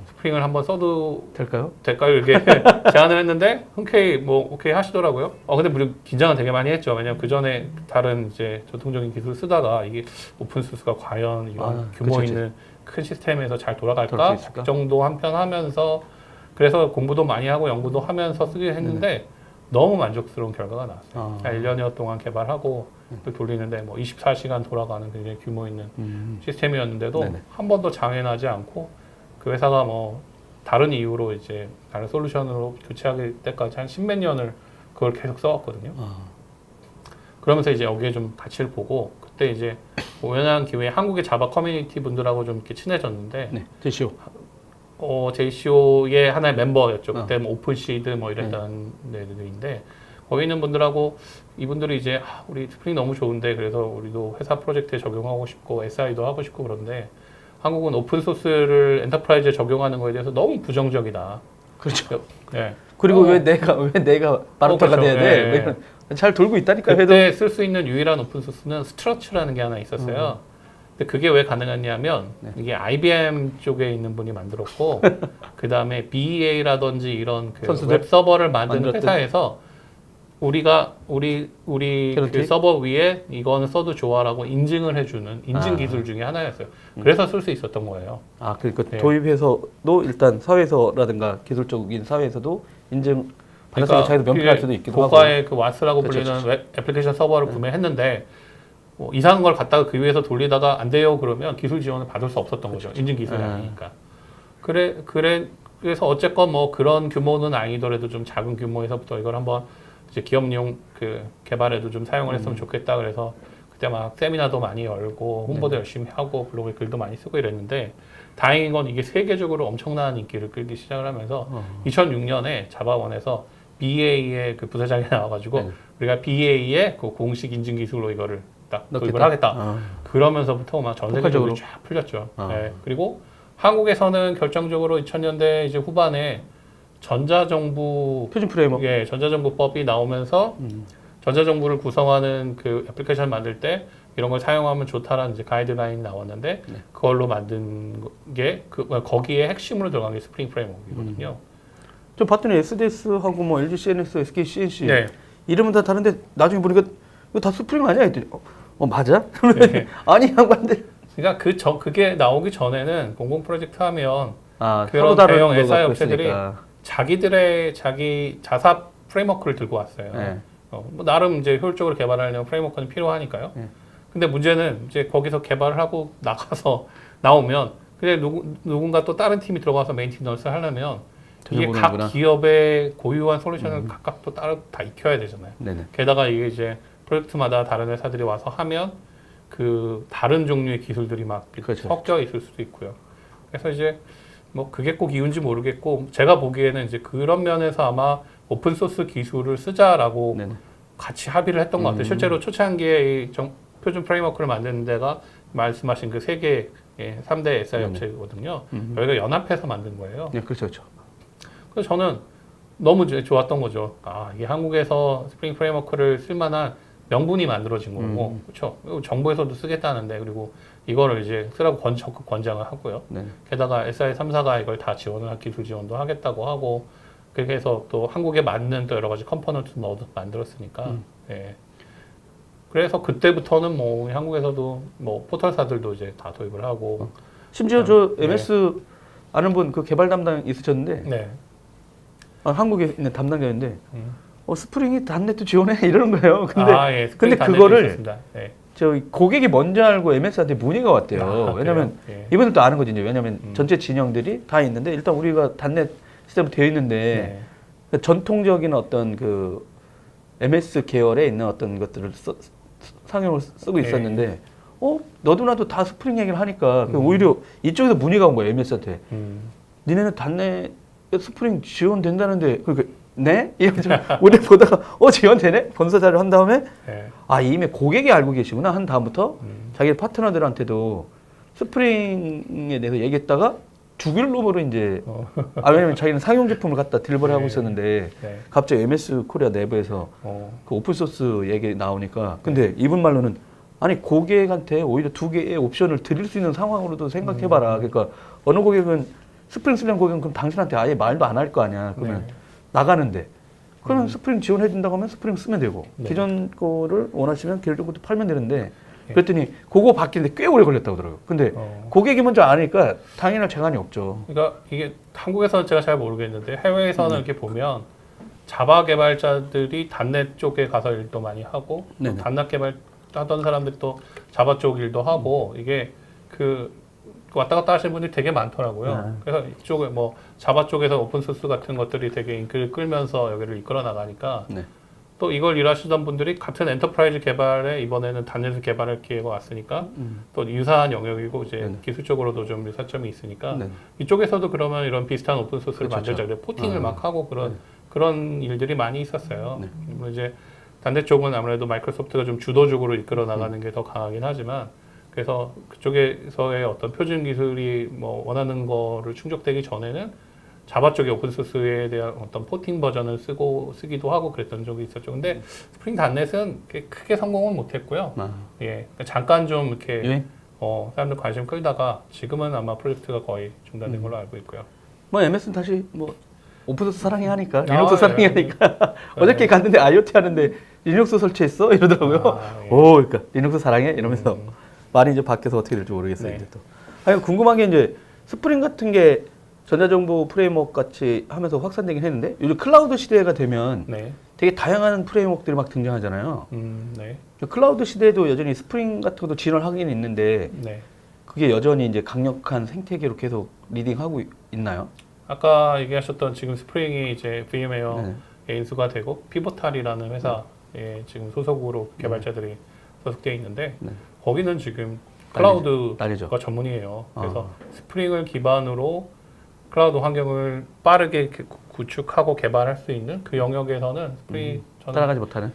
스프링을 한번 써도 될까요? 될까요? 이렇게 제안을 했는데 흔쾌히 뭐 오케이 하시더라고요. 근데 물론 긴장은 되게 많이 했죠. 왜냐면 그 전에 다른 이제 전통적인 기술을 쓰다가 이게 오픈소스가 과연 이런 규모 그치. 있는 큰 시스템에서 잘 돌아갈 돌아갈까 수 있을까? 걱정도 한편 하면서 그래서 공부도 많이 하고 연구도 하면서 쓰긴 했는데 너무 만족스러운 결과가 나왔어요. 1년여 동안 개발하고 또 돌리는데 뭐 24시간 돌아가는 굉장히 규모 있는 시스템이었는데도 네네. 한 번도 장애나지 않고 그 회사가 뭐 다른 이유로 이제 다른 솔루션으로 교체할 때까지 한 10몇 년을 그걸 계속 써왔거든요. 그러면서 이제 여기에 좀 가치를 보고 그때 이제 우연한 기회에 한국의 자바 커뮤니티 분들하고 좀 이렇게 친해졌는데 네, 제시오. JCO의 하나의 멤버였죠. 그때 뭐 오픈시드 뭐 이랬던 데들인데 거기 있는 분들하고 이분들이 이제 우리 스프링 너무 좋은데 그래서 우리도 회사 프로젝트에 적용하고 싶고 SI도 하고 싶고 그런데 한국은 오픈소스를 엔터프라이즈에 적용하는 거에 대해서 너무 부정적이다. 그렇죠. 네. 그리고 왜 내가 마루타가 그렇죠. 돼야 돼? 네. 왜 잘 돌고 있다니까 해도. 그때 쓸 수 있는 유일한 오픈소스는 스트러치라는 게 하나 있었어요. 근데 그게 왜 가능했냐면 이게 IBM 쪽에 있는 분이 만들었고 그 다음에 BEA라든지 이런 그 선수들? 웹 서버를 만드는 만들었던? 회사에서 우리 그 그렇지? 서버 위에 이거는 써도 좋아라고 인증을 해주는 인증 기술 중에 하나였어요. 그래서 쓸 수 있었던 거예요. 그러니까 네. 도입해서도 일단 사회에서라든가 기술적인 사회에서도 인증 받았으니까 자기도 명패할 수도 있기도 하고. 고가의 그 와스라고 그렇죠, 불리는 웹 애플리케이션 서버를 구매했는데 뭐 이상한 걸 갖다가 그 위에서 돌리다가 안 돼요 그러면 기술 지원을 받을 수 없었던 거죠. 인증 기술이 아니니까. 그래서 어쨌건 뭐 그런 규모는 아니더라도 좀 작은 규모에서부터 이걸 한번 이제 기업용 그 개발에도 좀 사용을 했으면 좋겠다. 그래서 그때 막 세미나도 많이 열고 홍보도 열심히 하고 블로그에 글도 많이 쓰고 이랬는데 다행인 건 이게 세계적으로 엄청난 인기를 끌기 시작을 하면서 2006년에 자바원에서 BA의 그 부사장이 나와가지고 네. 우리가 BA의 그 공식 인증 기술로 이거를 딱 도입을 넣겠다? 하겠다. 그러면서부터 막 전 세계적으로 폭발적으로? 쫙 풀렸죠. 아. 네. 그리고 한국에서는 결정적으로 2000년대 이제 후반에 전자정부 표준 프레임워크. 예, 전자정부법이 나오면서 전자정부를 구성하는 그 애플리케이션 만들 때 이런 걸 사용하면 좋다라는 이제 가이드라인이 나왔는데 네. 그걸로 만든 게 거기에 핵심으로 들어간 게 스프링 프레임워크이거든요. 저 봤더니 SDS하고 뭐 LG CNS, SK CNC 네. 이름은 다 다른데 나중에 보니까 이거 다 스프링 아니야? 했더니 맞아? 네. 아니 양반들. 그러니까 그게 나오기 전에는 공공 프로젝트 하면 아, 그런 서로 다른 대형 거 SI 갖고 업체들이 있으니까. 자기 자사 프레임워크를 들고 왔어요. 네. 뭐 나름 이제 효율적으로 개발하려면 프레임워크는 필요하니까요. 네. 근데 문제는 이제 거기서 개발을 하고 나가서 나오면 근데 누군가 또 다른 팀이 들어가서 메인티넌스를 하려면 이게 각 전혀보는구나. 기업의 고유한 솔루션을 각각 또 따로 다 익혀야 되잖아요. 네네. 게다가 이게 이제 프로젝트마다 다른 회사들이 와서 하면 그 다른 종류의 기술들이 막 그렇죠. 섞여 있을 수도 있고요. 그래서 이제 뭐 그게 꼭 이유인지 모르겠고 제가 보기에는 이제 그런 면에서 아마 오픈 소스 기술을 쓰자라고 네네. 같이 합의를 했던 것 같아요. 실제로 초창기에 이 표준 프레임워크를 만드는 데가 말씀하신 그 세계 3대 SI 네네. 업체거든요. 여기가 연합해서 만든 거예요. 네, 그렇죠, 그렇죠. 그래서 저는 너무 이제 좋았던 거죠. 아, 이게 한국에서 스프링 프레임워크를 쓸만한 명분이 만들어진 거고, 그렇죠. 그리고 정부에서도 쓰겠다는데, 그리고 이거를 이제 쓰라고 적극 권장을 하고요. 네. 게다가 SI 3사가 이걸 다 지원을 할 기술 지원도 하겠다고 하고, 그렇게 해서 또 한국에 맞는 또 여러 가지 컴포넌트 넣어서 만들었으니까, 예. 그래서 그때부터는 뭐 한국에서도 뭐 포털사들도 이제 다 도입을 하고, 심지어 저 MS 아는 분 그 개발 담당 있으셨는데 네. 한국에 있는 담당자인데 스프링이 단넷도 지원해 이러는 거예요. 근데 예. 근데 단넷도 그거를 있었습니다. 네. 저 고객이 뭔지 알고 MS한테 문의가 왔대요. 왜냐면 그래요? 예. 이분들도 아는 거든요. 왜냐면 전체 진영들이 다 있는데 일단 우리가 단넷 시스템 되어 있는데 네. 전통적인 어떤 그 MS 계열에 있는 어떤 것들을 상용을 쓰고 있었는데 너도 나도 다 스프링 얘기를 하니까 오히려 이쪽에서 문의가 온 거예요. MS한테. 니네는 단넷 스프링 지원된다는데 그러니까 네? 이러면서 우리 보다가 지원되네? 본사 자료 한 다음에 네. 이미 고객이 알고 계시구나 한 다음부터 자기 파트너들한테도 스프링에 대해서 얘기했다가 죽일 놈으로 이제 왜냐면 자기는 상용 제품을 갖다 딜리버리 하고 있었는데 네. 갑자기 MS 코리아 내부에서 그 오픈소스 얘기 나오니까 근데 이분 말로는 아니 고객한테 오히려 두 개의 옵션을 드릴 수 있는 상황으로도 생각해봐라. 그러니까 어느 고객은 스프링 쓰려는 고객은 그럼 당신한테 아예 말도 안 할 거 아니야. 그러면 나가는데 그러면 스프링 지원해준다고 하면 스프링 쓰면 되고 기존 거를 원하시면 기존 것도 팔면 되는데 그랬더니 그거 바뀌는데 꽤 오래 걸렸다고 그러더라고요. 근데 고객이 먼저 아니까 당연한 재간이 없죠. 그러니까 이게 한국에서는 제가 잘 모르겠는데 해외에서는 이렇게 보면 자바 개발자들이 단넷 쪽에 가서 일도 많이 하고 네네. 단넷 개발 하던 사람들이 또 자바 쪽 일도 하고 이게 그 왔다 갔다 하시는 분들이 되게 많더라고요. 그래서 이쪽에 뭐 자바 쪽에서 오픈소스 같은 것들이 되게 인기를 끌면서 여기를 이끌어 나가니까 네. 또 이걸 일하시던 분들이 같은 엔터프라이즈 개발에 이번에는 단넷을 개발할 기회가 왔으니까 또 유사한 영역이고 이제 네네. 기술적으로도 좀 유사점이 있으니까 네. 이쪽에서도 그러면 이런 비슷한 오픈소스를 그렇죠. 만들자 그래 포팅을 막 하고 그런 일들이 많이 있었어요. 물론 이제 단넷 쪽은 아무래도 마이크로소프트가 좀 주도적으로 이끌어 나가는 게 더 강하긴 하지만 그래서 그쪽에서의 어떤 표준 기술이 뭐 원하는 거를 충족되기 전에는 자바 쪽의 오픈소스에 대한 어떤 포팅 버전을 쓰기도 하고 그랬던 적이 있었죠. 근데 스프링 단넷은 크게 성공은 못했고요. 예, 잠깐 좀 이렇게 사람들 관심 끌다가 지금은 아마 프로젝트가 거의 중단된 걸로 알고 있고요. 뭐 MS는 다시 뭐 오픈소스 사랑해 하니까 리눅스 사랑해 예. 하니까 어저께 갔는데 IoT 하는데 리눅스 설치했어 이러더라고요. 예. 그러니까 리눅스 사랑해 이러면서 많이 이제 밖에서 어떻게 될지 모르겠어요. 네. 이제 또. 아니 궁금한 게 이제 스프링 같은 게 전자정보 프레임워크 같이 하면서 확산되긴 했는데 요즘 클라우드 시대가 되면 네. 되게 다양한 프레임워크들이 막 등장하잖아요. 네. 클라우드 시대에도 여전히 스프링 같은 것도 진화를 하긴 있는데 네. 그게 여전히 이제 강력한 생태계로 계속 리딩하고 있나요? 아까 얘기하셨던 지금 스프링이 이제 VM웨어에 인수가 되고 피보탈이라는 회사에 지금 소속으로 개발자들이 소속되어 있는데 네. 거기는 지금 난리죠. 클라우드가 전문이에요. 그래서 스프링을 기반으로 클라우드 환경을 빠르게 구축하고 개발할 수 있는 그 영역에서는 스프링 저는 따라가지 못하는.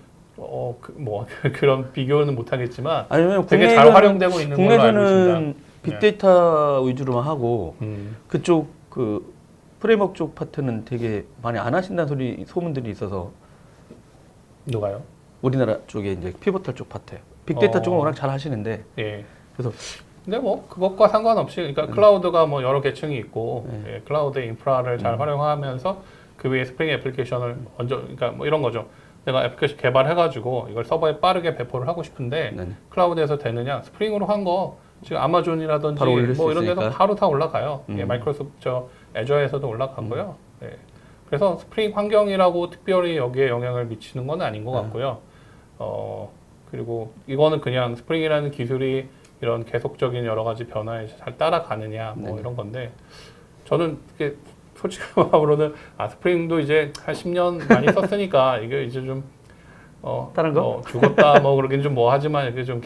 그런 비교는 못하겠지만 아니면 되게 잘 활용되고 있는 걸로 알고 국내에서는 있습니다. 빅데이터 위주로만 하고 음. 그쪽 그 프레임워크 쪽 파트는 되게 많이 안 하신다는 소문들이 있어서 누가요? 우리나라 쪽에 이제 피보탈 쪽 파트. 빅데이터 쪽은 워낙 잘 하시는데 예. 그래서 근데 뭐 그것과 상관없이 그러니까 클라우드가 뭐 여러 계층이 있고 예, 클라우드 인프라를 잘 활용하면서 그 위에 스프링 애플리케이션을 그러니까 뭐 이런 거죠. 내가 애플리케이션 개발해가지고 이걸 서버에 빠르게 배포를 하고 싶은데 네네. 클라우드에서 되느냐? 스프링으로 한 거 지금 아마존이라든지 바로 올릴 수 뭐 이런 데서 있으니까. 바로 다 올라가요. 예, 마이크로소프트 애저에서도 올라가고요. 예. 그래서 스프링 환경이라고 특별히 여기에 영향을 미치는 건 아닌 것 같고요. 그리고 이거는 그냥 스프링이라는 기술이 이런 계속적인 여러 가지 변화에 잘 따라가느냐 뭐 이런 건데 저는 이게 솔직한 마음으로는 스프링도 이제 한 10년 많이 썼으니까 이게 이제 좀 다른 거? 죽었다 뭐 그러긴 좀 뭐 하지만 이렇게 좀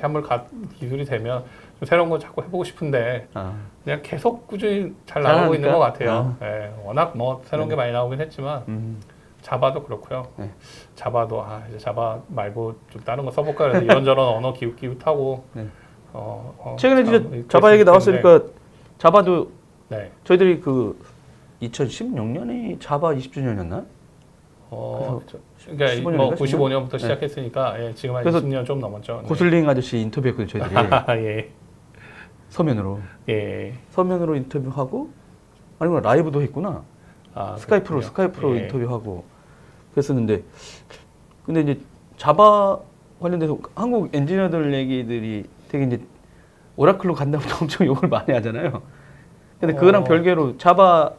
기술이 되면 좀 새로운 거 자꾸 해보고 싶은데 그냥 계속 꾸준히 잘 나오고 있는 것 같아요. 예, 워낙 뭐 새로운 게 많이 나오긴 했지만 자바도 그렇고요. 네. 자바도 이제 자바 말고 좀 다른 거 써볼까 그래서 이런저런 언어 기웃기웃하고 네. 참 최근에 진짜 자바 얘기 나왔으니까 자바도 네. 저희들이 그 2016년이 자바 20주년이었나? 그러니까 15년인가? 뭐 95년부터 시작했으니까 예, 지금 한 그래서 20년 좀 넘었죠. 네. 고슬링 아저씨 인터뷰했거든요, 저희들이. 예. 서면으로. 예. 서면으로 인터뷰하고 아니면 라이브도 했구나. 스카이프로 그렇군요. 예. 인터뷰하고 그랬었는데 근데 이제 자바 관련돼서 한국 엔지니어들 얘기들이 되게 이제 오라클로 간다고 엄청 욕을 많이 하잖아요. 근데 그거랑 별개로 자바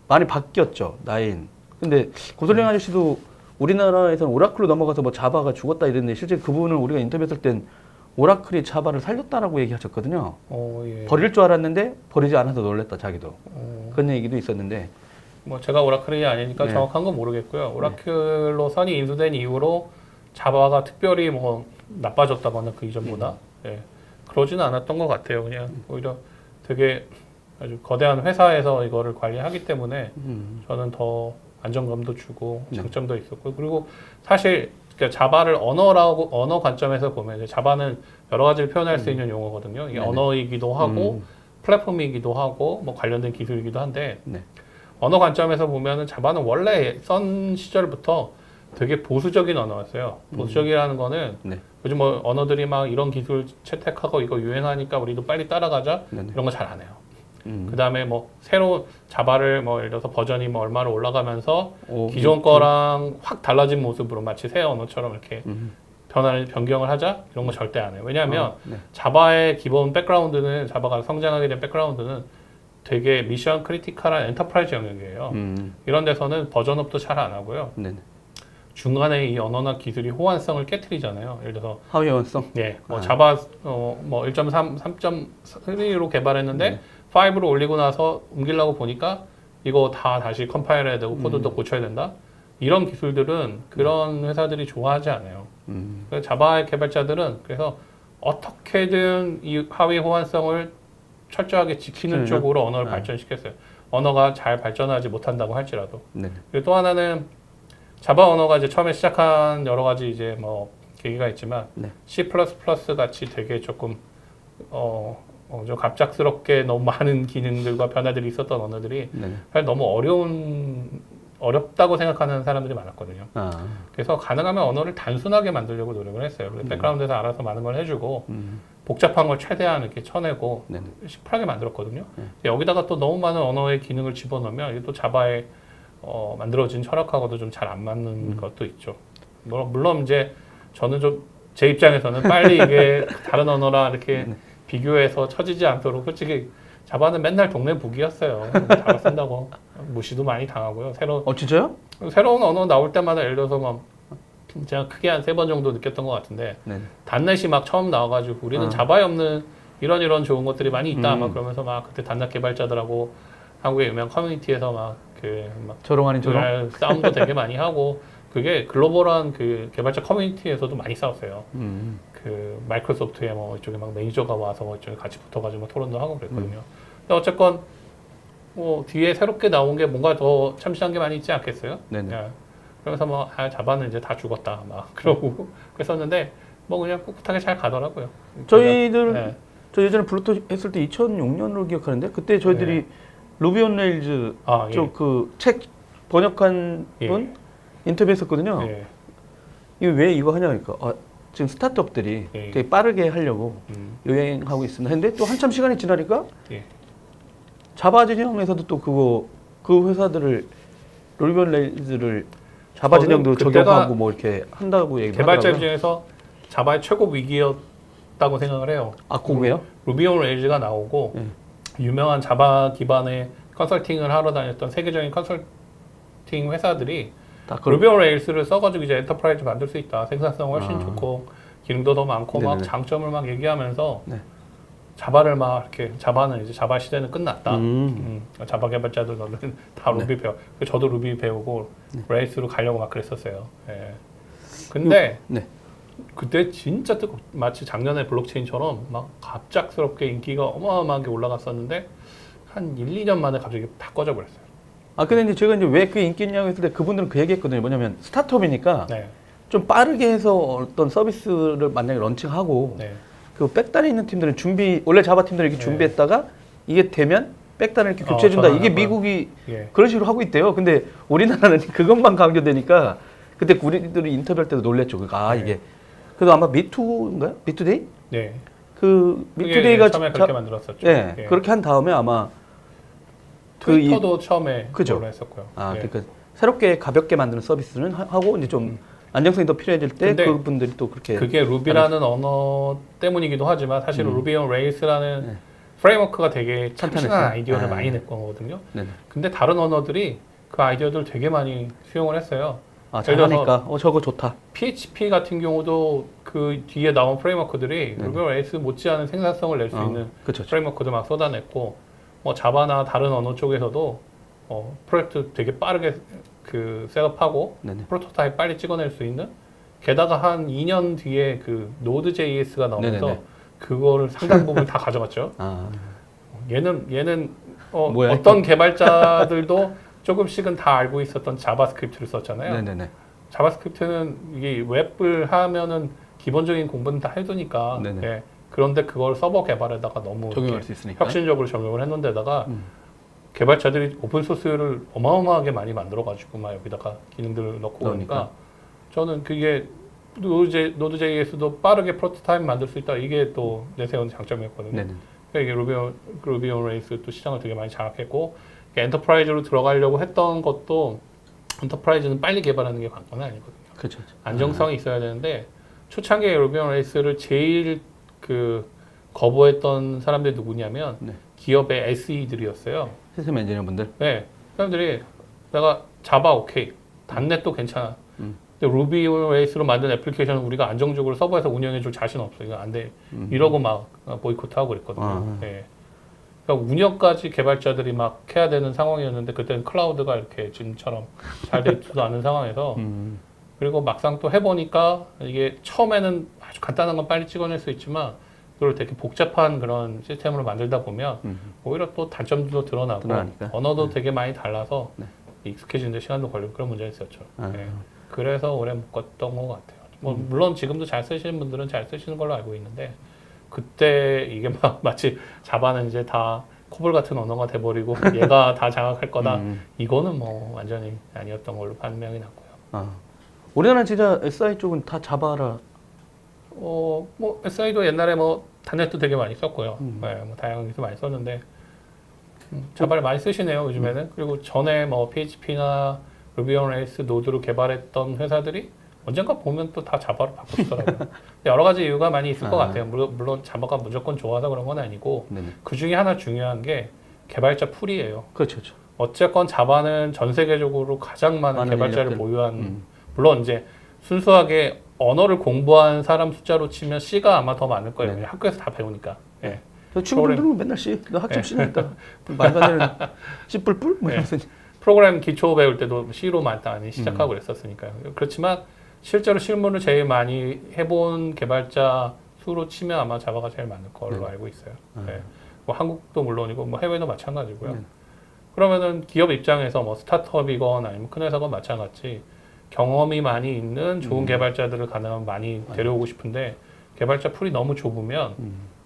많이 바뀌었죠, 나인. 근데 고슬링 아저씨도 우리나라에서는 오라클로 넘어가서 뭐 자바가 죽었다 이랬는데 실제 그 부분을 우리가 인터뷰했을 땐 오라클이 자바를 살렸다라고 얘기하셨거든요. 예. 버릴 줄 알았는데 버리지 않아서 놀랬다 자기도. 그런 얘기도 있었는데 뭐 제가 오라클이 아니니까 네. 정확한 건 모르겠고요. 오라클로 선이 인수된 이후로 자바가 특별히 뭐 나빠졌다거나 그 이전보다 예. 그러지는 않았던 것 같아요. 그냥 오히려 되게 아주 거대한 회사에서 이거를 관리하기 때문에 저는 더 안정감도 주고 장점도 있었고 그리고 사실 그러니까 자바를 언어 관점에서 보면 이제 자바는 여러 가지를 표현할 수 있는 용어거든요. 이게 네네. 언어이기도 하고 플랫폼이기도 하고 뭐 관련된 기술이기도 한데 네. 언어 관점에서 보면은 자바는 원래 썬 시절부터 되게 보수적인 언어였어요. 보수적이라는 거는 네. 요즘 뭐 언어들이 막 이런 기술 채택하고 이거 유행하니까 우리도 빨리 따라가자 네네. 이런 거 잘 안 해요. 그 다음에 뭐 새로 자바를 뭐 예를 들어서 버전이 뭐 얼마로 올라가면서 기존 거랑 확 달라진 모습으로 마치 새 언어처럼 이렇게 변경을 하자 이런 거 절대 안 해요. 왜냐하면 네. 자바의 기본 백그라운드는 자바가 성장하게 된 백그라운드는 되게 미션 크리티컬한 엔터프라이즈 영역이에요. 이런 데서는 버전업도 잘 안 하고요. 네네. 중간에 이 언어나 기술이 호환성을 깨트리잖아요. 예를 들어서 하위 호환성. 예, 뭐 자바 뭐 1.3, 3.3로 개발했는데 5로 올리고 나서 옮기려고 보니까 이거 다 다시 컴파일해야 되고 코드도 고쳐야 된다. 이런 기술들은 그런 회사들이 좋아하지 않아요. 그래서 자바의 개발자들은 그래서 어떻게든 이 하위 호환성을 철저하게 지키는 쪽으로 언어를 발전시켰어요. 언어가 잘 발전하지 못한다고 할지라도. 네. 그리고 또 하나는 자바 언어가 이제 처음에 시작한 여러 가지 이제 뭐 계기가 있지만 네. C++ 같이 되게 조금 좀 갑작스럽게 너무 많은 기능들과 변화들이 있었던 언어들이 네. 사실 너무 어렵다고 생각하는 사람들이 많았거든요. 그래서 가능하면 언어를 단순하게 만들려고 노력을 했어요. 그래서 백그라운드에서 알아서 많은 걸 해주고 복잡한 걸 최대한 이렇게 쳐내고 네네. 심플하게 만들었거든요. 여기다가 또 너무 많은 언어의 기능을 집어넣으면 이게 또 자바의 만들어진 철학하고도 좀 잘 안 맞는 것도 있죠. 물론 이제 저는 좀 제 입장에서는 빨리 이게 다른 언어랑 이렇게 비교해서 처지지 않도록 솔직히 자바는 맨날 동네 북이었어요. 자바 쓴다고 무시도 많이 당하고요. 진짜요? 새로운 언어 나올 때마다 예를 들어서 막 제가 크게 한 3번 정도 느꼈던 것 같은데 네. 단넷이 막 처음 나와가지고 우리는 자바에 없는 이런 좋은 것들이 많이 있다 막 그러면서 막 그때 단넷 개발자들하고 한국의 유명 커뮤니티에서 막 조롱 아닌 조롱? 싸움도 되게 많이 하고 그게 글로벌한 그 개발자 커뮤니티에서도 많이 싸웠어요. 그 마이크로소프트의 뭐 이쪽에 막 매니저가 와서 이쪽에 같이 붙어가지고 토론도 하고 그랬거든요. 근데 어쨌건 뭐 뒤에 새롭게 나온 게 뭔가 더 참신한 게 많이 있지 않겠어요? 네네. 예. 그러면서 뭐 자바는 이제 다 죽었다 막 그러고 그랬었는데 뭐 그냥 꿋꿋하게 잘 가더라고요. 저희들 예. 저 예전에 블루토 했을 때 2006년으로 기억하는데 그때 저희들이 루비 온 레일즈 아, 예. 쪽 그 책 번역한 예. 분 인터뷰했었거든요. 예. 이거 왜 이거 하냐니까 지금 스타트업들이 예. 되게 빠르게 하려고 유행하고 있습니다. 근데 또 한참 시간이 지나니까 예. 자바 진영에서도 또 그 회사들을 루비 온 레일즈를 자바 저는 진영도 그때가 적용하고 뭐 이렇게 한다고 얘기를 개발자 하더라고요. 중에서 자바의 최고 위기였다고 생각을 해요. 아, 그거예요? 루비 온 레일즈가 나오고 유명한 자바 기반의 컨설팅을 하러 다녔던 세계적인 컨설팅 회사들이 다 루비 온 레일스를 써가지고 이제 엔터프라이즈 만들 수 있다. 생산성 훨씬 아. 좋고 기능도 더 많고 막 네네네. 장점을 막 얘기하면서 네. 자바를 막 이렇게 자바는 이제 자바 시대는 끝났다. 음. 자바 개발자들 너는 다 루비 배워. 저도 루비 배우고 레일스로 가려고 막 그랬었어요. 예. 근데 네. 그때 진짜 마치 작년에 블록체인처럼 막 갑작스럽게 인기가 어마어마하게 올라갔었는데 한 1, 2년 만에 갑자기 다 꺼져버렸어요. 아 근데 이제 제가 이제 왜 그 인기 있냐고 했을 때 그분들은 그 얘기했거든요. 뭐냐면 스타트업이니까 네. 좀 빠르게 해서 어떤 서비스를 만약에 런칭하고 네. 그 백단에 있는 팀들은 원래 자바 팀들이 이렇게 네. 준비했다가 이게 되면 백단을 이렇게 교체해준다. 이게 전환하고. 미국이 예. 그런 식으로 하고 있대요. 근데 우리나라는 그것만 강조되니까 그때 우리들이 인터뷰할 때도 놀랬죠. 그러니까 네. 이게 그래도 아마 미투인가요? 미투데이? 네. 그 그게 미투데이가 처음에 그렇게 만들었었죠. 예, 예. 그렇게 한 다음에 아마 트위터도 처음에 그죠. 그걸로 했었고요. 아, 예. 그러니까 새롭게 가볍게 만드는 서비스는 하고 이제 좀 안정성이 더 필요해질 때 근데 그분들이 또 그렇게 그게 루비라는 언어 때문이기도 하지만 사실은 루비 온 레일스라는 네. 프레임워크가 되게 참신한 탄탄했어요? 아이디어를 아. 많이 냈던 거거든요. 네네. 근데 다른 언어들이 그 아이디어들 되게 많이 수용을 했어요. 아, 예를 들어서 잘하니까 저거 좋다. PHP 같은 경우도 그 뒤에 나온 프레임워크들이 루비 온 레일스 못지않은 생산성을 낼 수 있는 그렇죠. 프레임워크도 막 쏟아냈고 뭐 자바나 다른 언어 쪽에서도 프로젝트 되게 빠르게 그 셋업하고 네네. 프로토타입 빨리 찍어낼 수 있는 게다가 한 2년 뒤에 그 Node.js가 나오면서 네네네. 그거를 상당 부분 다 가져갔죠. 아, 얘는 뭐야, 어떤 개발자들도 조금씩은 다 알고 있었던 자바스크립트를 썼잖아요. 네네네. 자바스크립트는 이게 웹을 하면은 기본적인 공부는 다 해두니까 네네. 예. 그런데 그걸 서버 개발에다가 너무 적용할 이렇게 수 있으니까. 혁신적으로 적용을 했는데다가 개발자들이 오픈소스를 어마어마하게 많이 만들어가지고 막 여기다가 기능들을 넣고 그러니까 저는 그게 노드.js도 빠르게 프로토타입 만들 수 있다. 이게 또 내세운 장점이었거든요. 네네. 그러니까 이게 루비 온 레일스 또 시장을 되게 많이 장악했고 엔터프라이즈로 들어가려고 했던 것도 엔터프라이즈는 빨리 개발하는 게 관건은 아니거든요. 그렇죠. 안정성이 있어야 되는데 초창기에 루비 온 레일스를 제일 그 거부했던 사람들이 누구냐면 네. 기업의 SE들이었어요. 시스템 엔지니어 분들. 네, 사람들이 내가 자바 오케이, 단넷도 괜찮아. 근데 루비 온 레일스로 만든 애플리케이션은 우리가 안정적으로 서버에서 운영해줄 자신 없어. 이거 안 돼. 이러고 막 보이콧하고 그랬거든요. 아. 네. 그러니까 운영까지 개발자들이 막 해야 되는 상황이었는데 그때는 클라우드가 이렇게 지금처럼 잘 되지도 않은 상황에서 그리고 막상 또 해보니까 이게 처음에는 아주 간단한 건 빨리 찍어낼 수 있지만 그걸 되게 복잡한 그런 시스템으로 만들다 보면 오히려 또 단점도 드러나고 드러나니까. 언어도 되게 많이 달라서 익숙해지는데 시간도 걸리고 그런 문제가 있었죠. 아. 네. 그래서 오래 못 갔던 것 같아요. 뭐 물론 지금도 잘 쓰시는 분들은 잘 쓰시는 걸로 알고 있는데 그때 이게 막 마치 자바는 이제 다 코볼 같은 언어가 돼버리고 얘가 다 장악할 거다. 이거는 뭐 완전히 아니었던 걸로 판명이 났고요. 아, 우리나라는 진짜 SI 쪽은 다 자바라. 뭐 SI도 옛날에 뭐 단넷도 되게 많이 썼고요. 네, 뭐 다양한 기술 많이 썼는데 자바를 많이 쓰시네요 요즘에는. 그리고 전에 뭐 PHP나 루비 온 레일스 노드로 개발했던 회사들이 언젠가 보면 또 다 자바로 바꾸시더라고요. 여러 가지 이유가 많이 있을 것 같아요. 물론 자바가 무조건 좋아서 그런 건 아니고 네네. 그 중에 하나 중요한 게 개발자 풀이에요. 그렇죠, 그렇죠. 어쨌건 자바는 전 세계적으로 가장 많은 개발자를 인력들. 보유한 물론 이제 순수하게 언어를 공부한 사람 숫자로 치면 C가 아마 더 많을 거예요. 네. 왜냐면 학교에서 다 배우니까. 예. 저 친구들은 맨날 너 학점 C니까 말도 안 되는 C 뿔뿔 뭐 이러면서 프로그램 기초 배울 때도 C로 많이 시작하고 그랬었으니까요. 그렇지만 실제로 실무를 제일 많이 해본 개발자 수로 치면 아마 자바가 제일 많을 걸로 네. 알고 있어요. 네. 뭐 한국도 물론이고 뭐 해외도 마찬가지고요. 네. 그러면은 기업 입장에서 뭐 스타트업이건 아니면 큰 회사건 마찬가지 경험이 많이 있는 좋은 개발자들을 가능하면 많이 데려오고 싶은데 개발자 풀이 너무 좁으면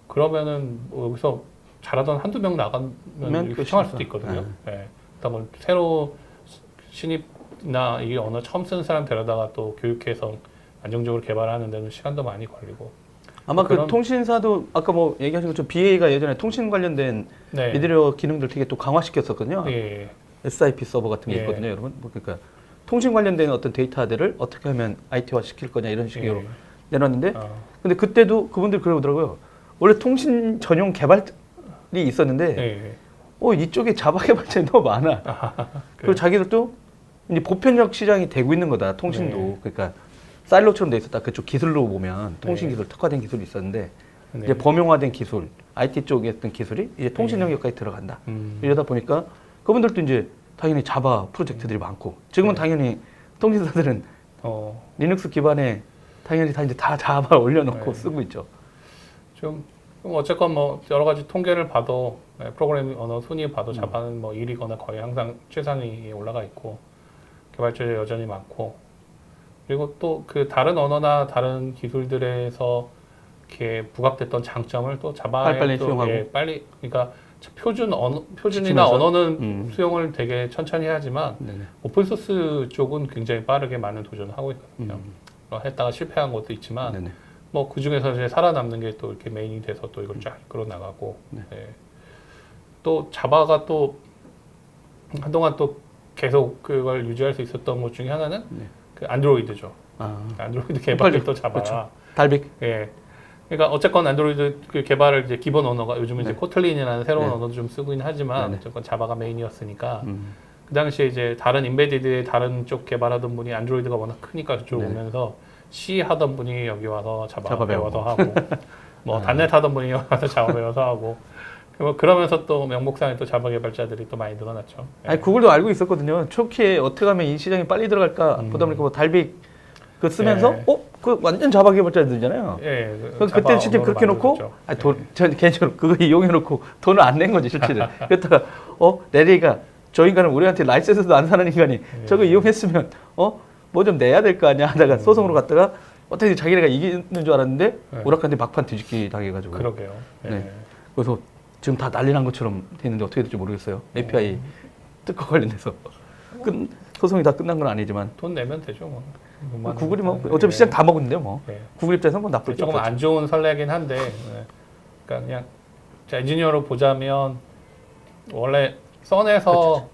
그러면은 뭐 여기서 잘하던 한두 명 나가면 휘청할 수도 있거든요. 네. 그다음에 새로 신입이나 이 언어 처음 쓰는 사람 데려다가 또 교육해서 안정적으로 개발하는 데는 시간도 많이 걸리고. 아마 그 그런- 통신사도 아까 뭐 얘기하신 것처럼 BA가 예전에 통신 관련된 네. 미디어 기능들 되게 또 강화시켰었거든요. 예. SIP 서버 같은 게 예. 있거든요, 여러분. 뭐 그러니까 통신 관련된 어떤 데이터들을 어떻게 하면 IT화 시킬 거냐 이런 식으로 예. 내놨는데, 어. 근데 그때도 그분들 그러더라고요. 원래 통신 전용 개발이 있었는데, 예. 이쪽에 자바 개발자이 너무 많아. 그리고 자기들도 이제 보편적 시장이 되고 있는 거다. 통신도. 네. 그러니까 사일로처럼 돼 있었다. 그쪽 기술로 보면 통신 네. 기술 특화된 기술이 있었는데, 네. 이제 범용화된 기술, IT 쪽에 했던 기술이 이제 통신 영역까지 들어간다. 이러다 보니까 그분들도 이제 당연히 자바 프로젝트들이 많고, 지금은 네. 당연히 통신사들은 리눅스 기반에 당연히 다 이제 다 자바 올려놓고 네. 쓰고 있죠. 좀 어쨌건 뭐 여러 가지 통계를 봐도 프로그래밍 언어 순위 봐도 자바는 뭐 1위거나 거의 항상 최상위에 올라가 있고 개발자들이 여전히 많고, 그리고 또 그 다른 언어나 다른 기술들에서 이렇게 부각됐던 장점을 또 자바에 빨리 또 수용하고. 빨리, 그러니까 표준이나 지키면서. 언어는 수용을 되게 천천히 하지만 네네. 오픈소스 쪽은 굉장히 빠르게 많은 도전을 하고 있거든요. 했다가 실패한 것도 있지만 네네. 뭐 그 중에서 이제 살아남는 게 또 이렇게 메인이 돼서 또 이걸 쫙 이끌어 나가고, 네. 예. 또 자바가 또 한동안 또 계속 그걸 유지할 수 있었던 것 중에 하나는 네. 그 안드로이드죠. 아, 안드로이드 개발이 그렇죠. 또 자바가. 그렇죠. 달빅. 예. 그러니까 어쨌건 안드로이드 그 개발을 이제 기본 언어가 요즘 이제 네. 코틀린이라는 새로운 네. 언어도 좀 쓰고는 하지만 네네. 어쨌건 자바가 메인이었으니까 음. 그 당시에 이제 다른 인베디드의 다른 쪽 개발하던 분이 안드로이드가 워낙 크니까 그쪽 네네. 오면서 C 하던 분이 여기 와서 자바 자바 배워서 배우고. 하고 뭐 단넷 하던 분이 여기 와서 자바 배워서 하고 뭐 그러면서 또 명목상에 또 자바 개발자들이 또 많이 늘어났죠. 예. 아니 구글도 알고 있었거든요. 초기에 어떻게 하면 이 시장에 빨리 들어갈까 보다 보니까 뭐 달빅 그 쓰면서 예. 그 완전 자바 개발자들이잖아요. 예, 그럼 자바 그때 실제 언어로 그렇게 놓고 만들었죠. 아니 전 개인적으로 그거 이용해 놓고 돈을 안 낸 거지 실제는. 그랬다가 레리가 저 인간은 우리한테 라이센스도 안 사는 인간이 저거 이용했으면 뭐 좀 내야 될 거 아니야 하다가 소송으로 갔다가 어떻게 자기네가 이기는 줄 알았는데 네. 오락한테 막판 뒤집기 당해가지고. 그러게요. 예. 네. 그래서 지금 다 난리 난 것처럼 되는데 어떻게 될지 모르겠어요. API 특허 관련해서 소송이 다 끝난 건 아니지만 돈 내면 되죠. 뭐. 구글이 뭐 어차피 시장 다 먹었는데요. 뭐 예. 구글 입장에서 뭐 나쁠 게 조금 없죠. 안 좋은 선례긴 한데, 예. 그러니까 그냥 엔지니어로 보자면 원래 선에서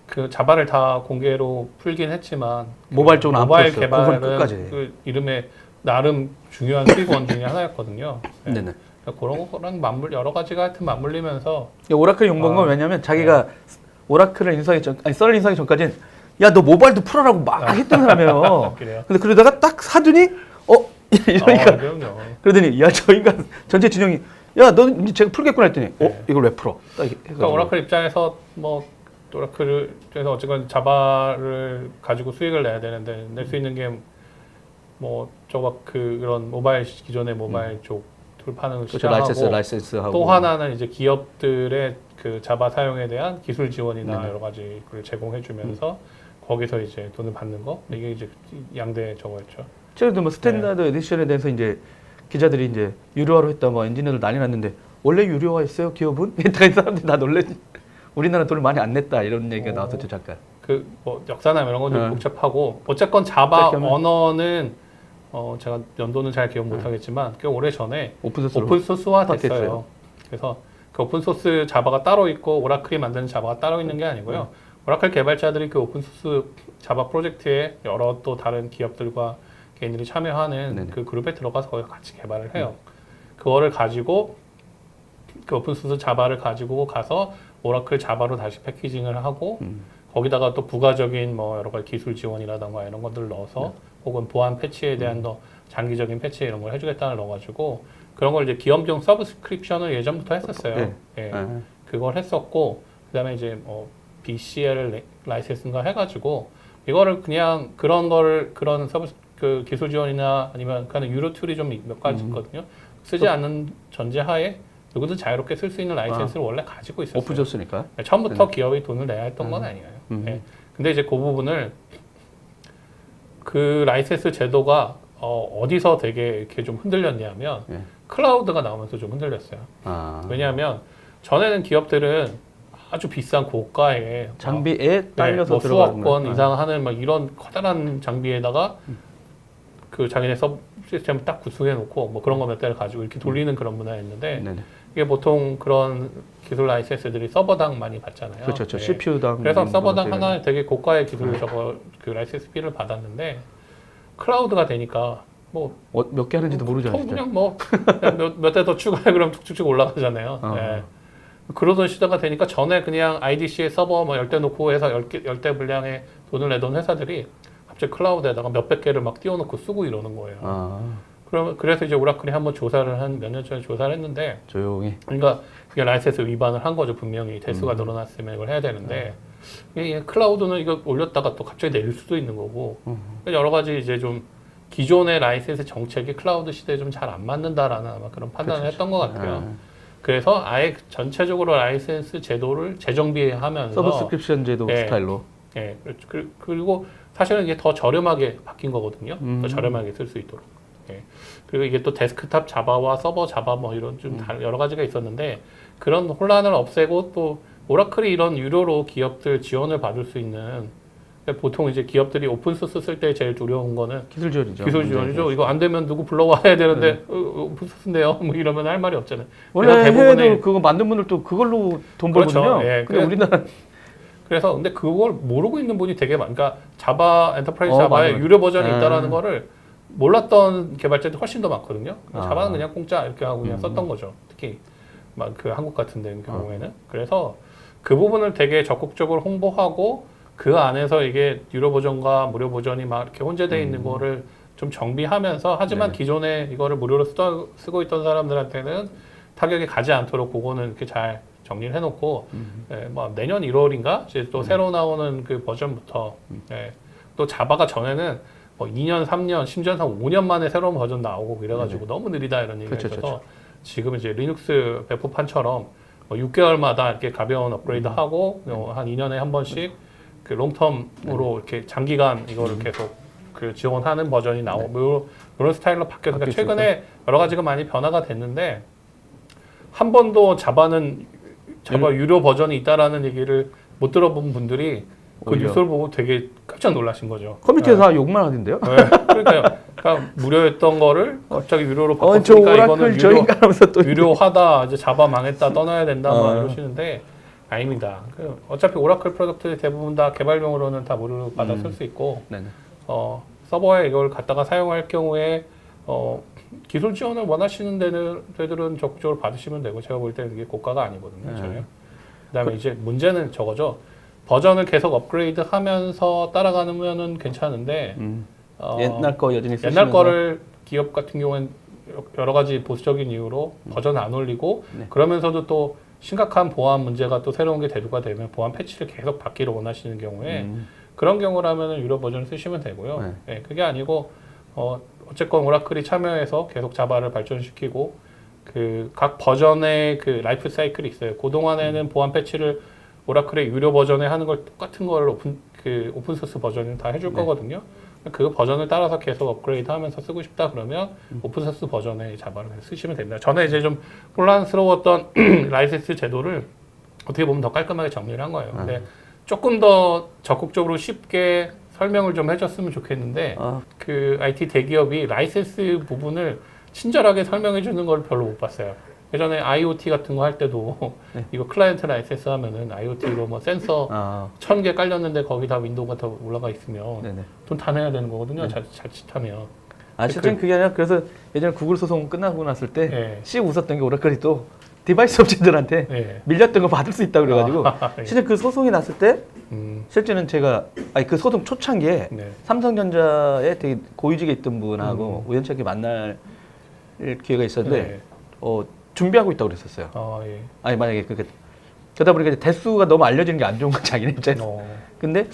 그 자바를 다 공개로 풀긴 했지만 모바일 쪽은 안 모바일 풀었어요. 그건 개발은 끝까지. 그 이름에 나름 중요한 수익원 중에 하나였거든요. 예. 네네. 그러니까 그런 거랑 여러 가지가 하여튼 맞물리면서 오라클 용본 건 왜냐면 자기가 오라클을 인수하기 전, 아니 썰을 인수하기 전까지는 야 너 모바일도 풀어라고 막 했던 사람이에요. 그래요. 근데 그러다가 딱 사더니 이러니까 그럼요. 그러더니 야 저 인간 전체 진영이 야 너 이제 제가 풀겠구나 했더니 네. 이걸 왜 풀어? 딱 그러니까 오라클 입장에서 뭐 오라클을 그래서 어쨌건 자바를 가지고 수익을 내야 되는데 낼 수 있는 게 뭐 저거 그런 모바일 기존의 모바일 쪽 툴 파는 그렇죠. 시장하고 라이센스하고 또 하나는 이제 기업들의 그 자바 사용에 대한 기술 지원이나 네네. 여러 가지를 제공해주면서 거기서 이제 돈을 받는 거 이게 이제 양대 저거였죠. 최근에도 뭐 스탠다드 에디션에 대해서 이제 기자들이 이제 유료화로 했다 뭐 엔지니어들 난리 났는데 원래 유료화했어요 기업은? 이따가 이 사람들이 다 놀래. 우리나라 돈을 많이 안 냈다 이런 얘기가 나왔었죠 잠깐. 그 뭐 역사나 이런 것도 네. 복잡하고 어쨌건 자바 짧게 하면- 언어는 제가 연도는 잘 기억 못하겠지만 꽤 오래 전에 오픈소스로 오픈소스화 됐어요. 됐어요. 그래서 그 오픈소스 자바가 따로 있고 오라클이 만드는 자바가 따로 있는 게 아니고요. 오라클 개발자들이 그 오픈소스 자바 프로젝트에 여러 또 다른 기업들과 개인들이 참여하는 네네. 그 그룹에 들어가서 거기 같이 개발을 해요. 그거를 가지고 그 오픈소스 자바를 가지고 가서 오라클 자바로 다시 패키징을 하고 거기다가 또 부가적인 뭐 여러 가지 기술 지원이라던가 이런 것들을 넣어서 혹은 보안 패치에 대한 더 장기적인 패치 이런 걸 해주겠다는 넣어가지고 그런 걸 이제 기업용 서브스크립션을 예전부터 했었어요. 네. 예. 네. 그걸 했었고 그다음에 이제 뭐 BCL 라이센스인가 해가지고 이거를 그냥 그런 그 기술 지원이나 아니면 그는 유료 툴이 좀 몇 가지 있거든요. 쓰지 않는 전제하에 누구든 자유롭게 쓸 수 있는 라이센스를 원래 가지고 있었어요. 오픈 소스니까. 처음부터 기업이 돈을 내야 했던 건 아니에요. 예. 근데 이제 그 부분을 그 라이센스 제도가 어디서 되게 이렇게 좀 흔들렸냐면 예. 클라우드가 나오면서 좀 흔들렸어요. 왜냐하면 전에는 기업들은 아주 비싼 고가의 장비에 딸려서 뭐 들어가는 수억 원 거야. 이상 하는 막 이런 커다란 장비에다가 그 자기네 시스템을 딱 구축해 놓고 뭐 그런 거 몇 대를 가지고 이렇게 돌리는 그런 문화였는데 네네. 이게 보통 그런 기술 라이센스들이 서버당 많이 받잖아요. 그렇죠. 네. CPU당. 그래서 서버당 하나에 되게 고가의 기술 저거 그 라이센스 비를 받았는데 클라우드가 되니까 뭐 몇 개 하는지도 모르죠. 진짜. 그냥 뭐 몇 대 더 추가해 그러면 툭툭툭 올라가잖아요. 네. 그러던 시대가 되니까 전에 그냥 IDC에 서버 뭐 10대 놓고 해서 10대 분량의 돈을 내던 회사들이 갑자기 클라우드에다가 몇백 개를 막 띄워놓고 쓰고 이러는 거예요. 그래서 이제 오라클이 한번 몇 년 전에 조사를 했는데 조용히. 그러니까 이게 라이센스 위반을 한 거죠. 분명히 대수가 늘어났으면 이걸 해야 되는데 이게 클라우드는 이거 올렸다가 또 갑자기 내릴 수도 있는 거고 여러 가지 이제 좀 기존의 라이센스 정책이 클라우드 시대에 좀 잘 안 맞는다라는 아마 그런 판단을 했던 것 같아요. 그래서 아예 전체적으로 라이센스 제도를 재정비하면서 서브스크립션 제도 예. 스타일로. 예, 그리고 사실은 이게 더 저렴하게 바뀐 거거든요. 더 저렴하게 쓸 수 있도록. 예. 그리고 이게 또 데스크탑 자바와 서버 자바 뭐 이런 좀 여러 가지가 있었는데 그런 혼란을 없애고 또 오라클이 이런 유료로 기업들 지원을 받을 수 있는 보통 이제 기업들이 오픈소스 쓸 때 제일 두려운 거는 기술 지원이죠. 기술 지원이죠. 이거 안 되면 누구 불러와야 되는데 오픈소스인데요. 뭐 이러면 할 말이 없잖아요. 원래 해외도 그거 만든 분들도 그걸로 돈 그렇죠. 벌거든요. 예, 근데 우리나라 그래서 근데 그걸 모르고 있는 분이 되게 많. 그러니까 자바 엔터프라이즈 자바에 맞아요. 유료 버전이 있다라는 거를 몰랐던 개발자들이 훨씬 더 많거든요. 자바는 그냥 공짜 이렇게 하고 그냥 썼던 거죠. 특히 막 그 한국 같은 데 경우에는. 그래서 그 부분을 되게 적극적으로 홍보하고 그 안에서 이게 유료 버전과 무료 버전이 막 이렇게 혼재되어 있는 거를 좀 정비하면서 하지만 기존에 이거를 무료로 쓰고 있던 사람들한테는 타격이 가지 않도록 그거는 이렇게 잘 정리를 해놓고 예, 뭐 내년 1월인가 이제 또 새로 나오는 그 버전부터 예, 또 자바가 전에는 뭐 2년, 3년, 심지어 한 5년 만에 새로운 버전 나오고 이래가지고 너무 느리다 이런 얘기가 그렇죠, 있어서 그렇죠. 지금 이제 리눅스 배포판처럼 뭐 6개월마다 이렇게 가벼운 업그레이드 하고 한 2년에 한 번씩 그 롱텀으로 이렇게 장기간 이거를 계속 그 지원하는 버전이 나오고 이런 스타일로 바뀌어서 그러니까 최근에 여러 가지가 많이 변화가 됐는데 한 번도 자바는 자바 유료 버전이 있다라는 얘기를 못 들어본 분들이 그 오히려. 뉴스를 보고 되게 깜짝 놀라신 거죠. 컴퓨터에서 다 욕만 하던데요. 네, 그러니까요. 그러니까 무료였던 거를 갑자기 유료로 저 바꿨으니까 이거는 오라클 저인가 하면서 또 유료하다, 이제 자바 망했다, 떠나야 된다, 막 이러시는데 아닙니다. 어차피 오라클 프로덕트 대부분 다 개발용으로는 다 무료로 받아 쓸 수 있고 네네. 서버에 이걸 갖다가 사용할 경우에 기술 지원을 원하시는 데들은 적극적으로 받으시면 되고 제가 볼 때는 이게 고가가 아니거든요. 전혀. 그다음에 이제 문제는 저거죠. 버전을 계속 업그레이드하면서 따라가면은 괜찮은데 옛날 거 여전히 쓰시면서 옛날 거를 기업 같은 경우엔 여러 가지 보수적인 이유로 버전 안 올리고 그러면서도 또 심각한 보안 문제가 또 새로운 게 대두가 되면 보안 패치를 계속 받기를 원하시는 경우에 그런 경우라면 유료 버전을 쓰시면 되고요. 네, 그게 아니고 어쨌건 오라클이 참여해서 계속 자바를 발전시키고 그 각 버전의 그 라이프 사이클이 있어요. 그동안에는 보안 패치를 오라클의 유료 버전에 하는 걸 똑같은 걸 오픈소스 버전은 다 해줄 거거든요. 그 버전을 따라서 계속 업그레이드 하면서 쓰고 싶다 그러면 오픈소스 버전의 자바를 쓰시면 됩니다. 전에 이제 좀 혼란스러웠던 라이센스 제도를 어떻게 보면 더 깔끔하게 정리를 한 거예요. 근데 조금 더 적극적으로 쉽게 설명을 좀 해줬으면 좋겠는데 그 IT 대기업이 라이센스 부분을 친절하게 설명해 주는 걸 별로 못 봤어요. 예전에 IoT 같은 거 할 때도 이거 클라이언트 라이센스 하면은 IoT로 뭐 센서 1000개 깔렸는데 거기다 윈도우가 더 올라가 있으면 돈 다 내야 되는 거거든요. 자칫하면. 실제는 그게 아니라 그래서 예전에 구글 소송 끝나고 났을 때 씩 웃었던 게 오라클이 또 디바이스 업체들한테 밀렸던 거 받을 수 있다 그래가지고 실제 그 소송이 났을 때 실제는 제가 그 소송 초창기에 삼성전자에 되게 고위직에 있던 분하고 우연찮게 만날 기회가 있었는데 준비하고 있다고 그랬었어요. 아니 만약에 그러다 보니까 이제 대수가 너무 알려지는 게 안 좋은 건 자기네 입장에서. 근데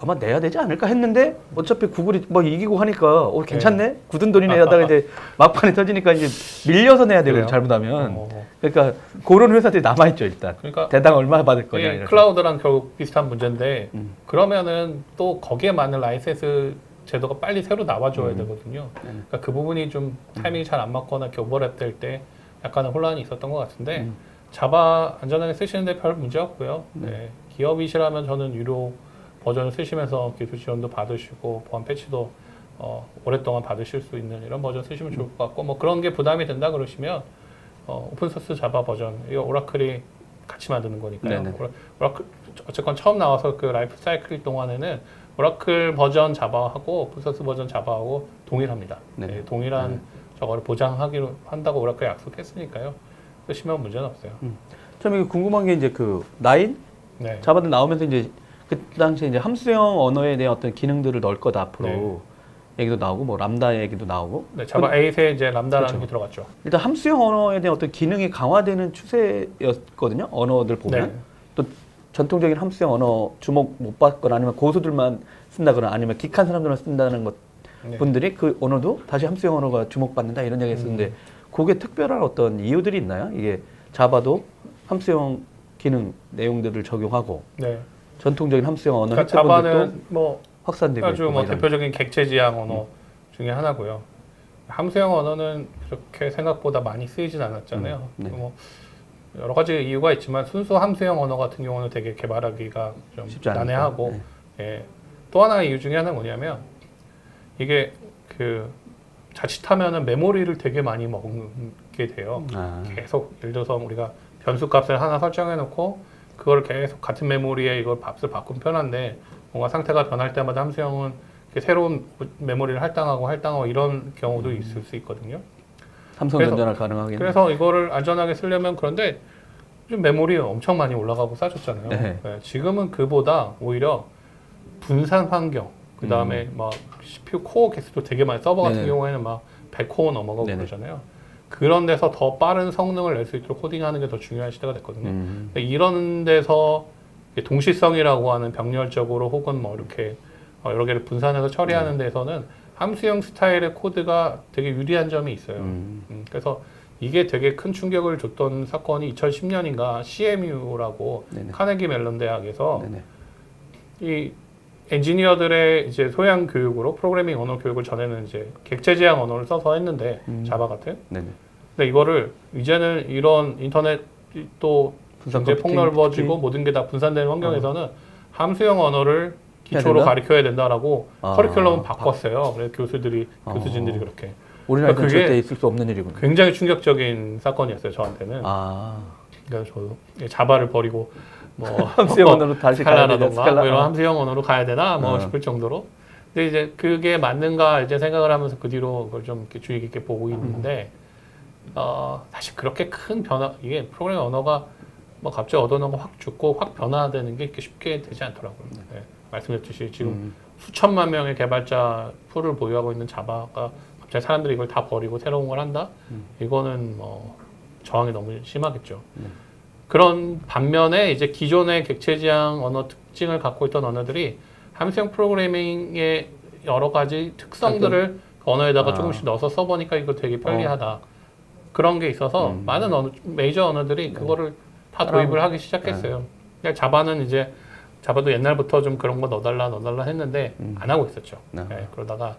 아마 내야 되지 않을까 했는데 어차피 구글이 뭐 이기고 하니까 괜찮네? 굳은 돈이 내다가 이제 막판에 터지니까 이제 밀려서 내야 되거든요. 그래요? 잘못하면. 그러니까 그런 회사들이 남아있죠 일단. 그러니까 대당 얼마 받을 거냐. 이게 이래서. 클라우드랑 결국 비슷한 문제인데 그러면은 또 거기에 맞는 라이센스 제도가 빨리 새로 나와줘야 되거든요. 그러니까 그 부분이 좀 타이밍이 잘 안 맞거나 이렇게 오버랩 될 때 약간의 혼란이 있었던 것 같은데 자바 안전하게 쓰시는데 별 문제 없고요. 네. 기업이시라면 저는 유료 버전을 쓰시면서 기술 지원도 받으시고 보안 패치도 오랫동안 받으실 수 있는 이런 버전 쓰시면 좋을 것 같고 뭐 그런 게 부담이 된다 그러시면 오픈소스 자바 버전 이거 오라클이 같이 만드는 거니까요. 네네. 오라클 어쨌건 처음 나와서 그 라이프 사이클 동안에는 오라클 버전 자바하고 오픈소스 버전 자바하고 동일합니다. 네네. 네, 동일한 저거를 보장하기로 한다고 오라클이 약속했으니까요. 쓰시면 문제는 없어요. 참 이게 궁금한 게 이제 그 나인 네. 자바도 나오면서 이제 그 당시에 이제 함수형 언어에 대한 어떤 기능들을 넣을 거다 앞으로 얘기도 나오고 뭐 람다 얘기도 나오고. 네, 자바 8에 이제 람다라는 그렇죠. 게 들어갔죠. 일단 함수형 언어에 대한 어떤 기능이 강화되는 추세였거든요. 언어들 보면 네. 또 전통적인 함수형 언어 주목 못 받거나 아니면 고수들만 쓴다거나 아니면 기칸 사람들만 쓴다는 것 네. 분들이 그 언어도 다시 함수형 언어가 주목받는다 이런 얘기 했었는데 그게 특별한 어떤 이유들이 있나요? 이게 자바도 함수형 기능 내용들을 적용하고 네. 전통적인 함수형 언어 그러니까 혜택들도 자바는 뭐 확산되고 아주 있고 뭐 막 이런. 대표적인 객체 지향 언어 중에 하나고요. 함수형 언어는 그렇게 생각보다 많이 쓰이진 않았잖아요. 네. 뭐 여러 가지 이유가 있지만 순수 함수형 언어 같은 경우는 되게 개발하기가 좀 쉽지 않으니까. 난해하고 네. 예. 또 하나의 이유 중에 하나는 뭐냐면 이게 그 자칫하면은 메모리를 되게 많이 먹게 돼요. 아, 계속 예를 들어서 우리가 변수 값을 하나 설정해 놓고 그걸 계속 같은 메모리에 이걸 값을 바꾸면 편한데 뭔가 상태가 변할 때마다 함수형은 이렇게 새로운 메모리를 할당하고 이런 경우도 있을 수 있거든요. 삼성 그래서- 전자나 가능하겠네. 그래서 이거를 안전하게 쓰려면 그런데 좀 메모리 엄청 많이 올라가고 싸졌잖아요. 네. 네, 지금은 그보다 오히려 분산 환경, 그 다음에 막 CPU 코어 개수도 되게 많이 서버 같은 네네. 경우에는 막 100코어 넘어가고 네네. 그러잖아요. 그런 데서 더 빠른 성능을 낼 수 있도록 코딩하는 게 더 중요한 시대가 됐거든요. 근데 이런 데서 동시성이라고 하는 병렬적으로 혹은 뭐 이렇게 여러 개를 분산해서 처리하는 데서는 함수형 스타일의 코드가 되게 유리한 점이 있어요. 그래서 이게 되게 큰 충격을 줬던 사건이 2010년인가 CMU라고 네네. 카네기 멜론 대학에서 네네. 이 엔지니어들의 이제 소양 교육으로 프로그래밍 언어 교육을 전에는 이제 객체 지향 언어를 써서 했는데 자바 같은. 네네. 근데 이거를 이제는 이런 인터넷 또 분산 굉장히 컴퓨팅, 폭넓어지고 특히- 모든 게 다 분산되는 환경에서는 함수형 언어를 해야 기초로 된다? 가르쳐야 된다라고 아, 커리큘럼을 바꿨어요. 그래서 교수진들이 어. 그렇게. 우리나라에서 그게 절대 있을 수 없는 일이군요. 굉장히 충격적인 사건이었어요. 저한테는. 아, 그러니까 저도 자바를 버리고 뭐 함수형 언어로 다시 가야 되냐, 스칼라라던가 뭐 이런 스칼라. 함수형 언어로 가야 되나 뭐 어. 싶을 정도로. 근데 이제 그게 맞는가 이제 생각을 하면서 그 뒤로 그걸 좀 이렇게 주의 깊게 보고 있는데 사실 그렇게 큰 변화 이게 프로그래밍 언어가 뭐 갑자기 얻어놓은 거 확 죽고 확 변화되는 게 이렇게 쉽게 되지 않더라고요. 네. 말씀드렸듯이 지금 수천만 명의 개발자 풀을 보유하고 있는 자바가 갑자기 사람들이 이걸 다 버리고 새로운 걸 한다? 이거는 뭐 저항이 너무 심하겠죠. 그런 반면에 이제 기존의 객체 지향 언어 특징을 갖고 있던 언어들이 함수형 프로그래밍의 여러 가지 특성들을 그 언어에다가 아. 조금씩 넣어서 써보니까 이거 되게 편리하다. 그런 게 있어서 많은 메이저 언어들이 그거를 다 도입을 하기 시작했어요. 그냥 자바는 이제 자바도 옛날부터 좀 그런 거 넣어달라 넣어달라 했는데 안 하고 있었죠. 네. 네, 그러다가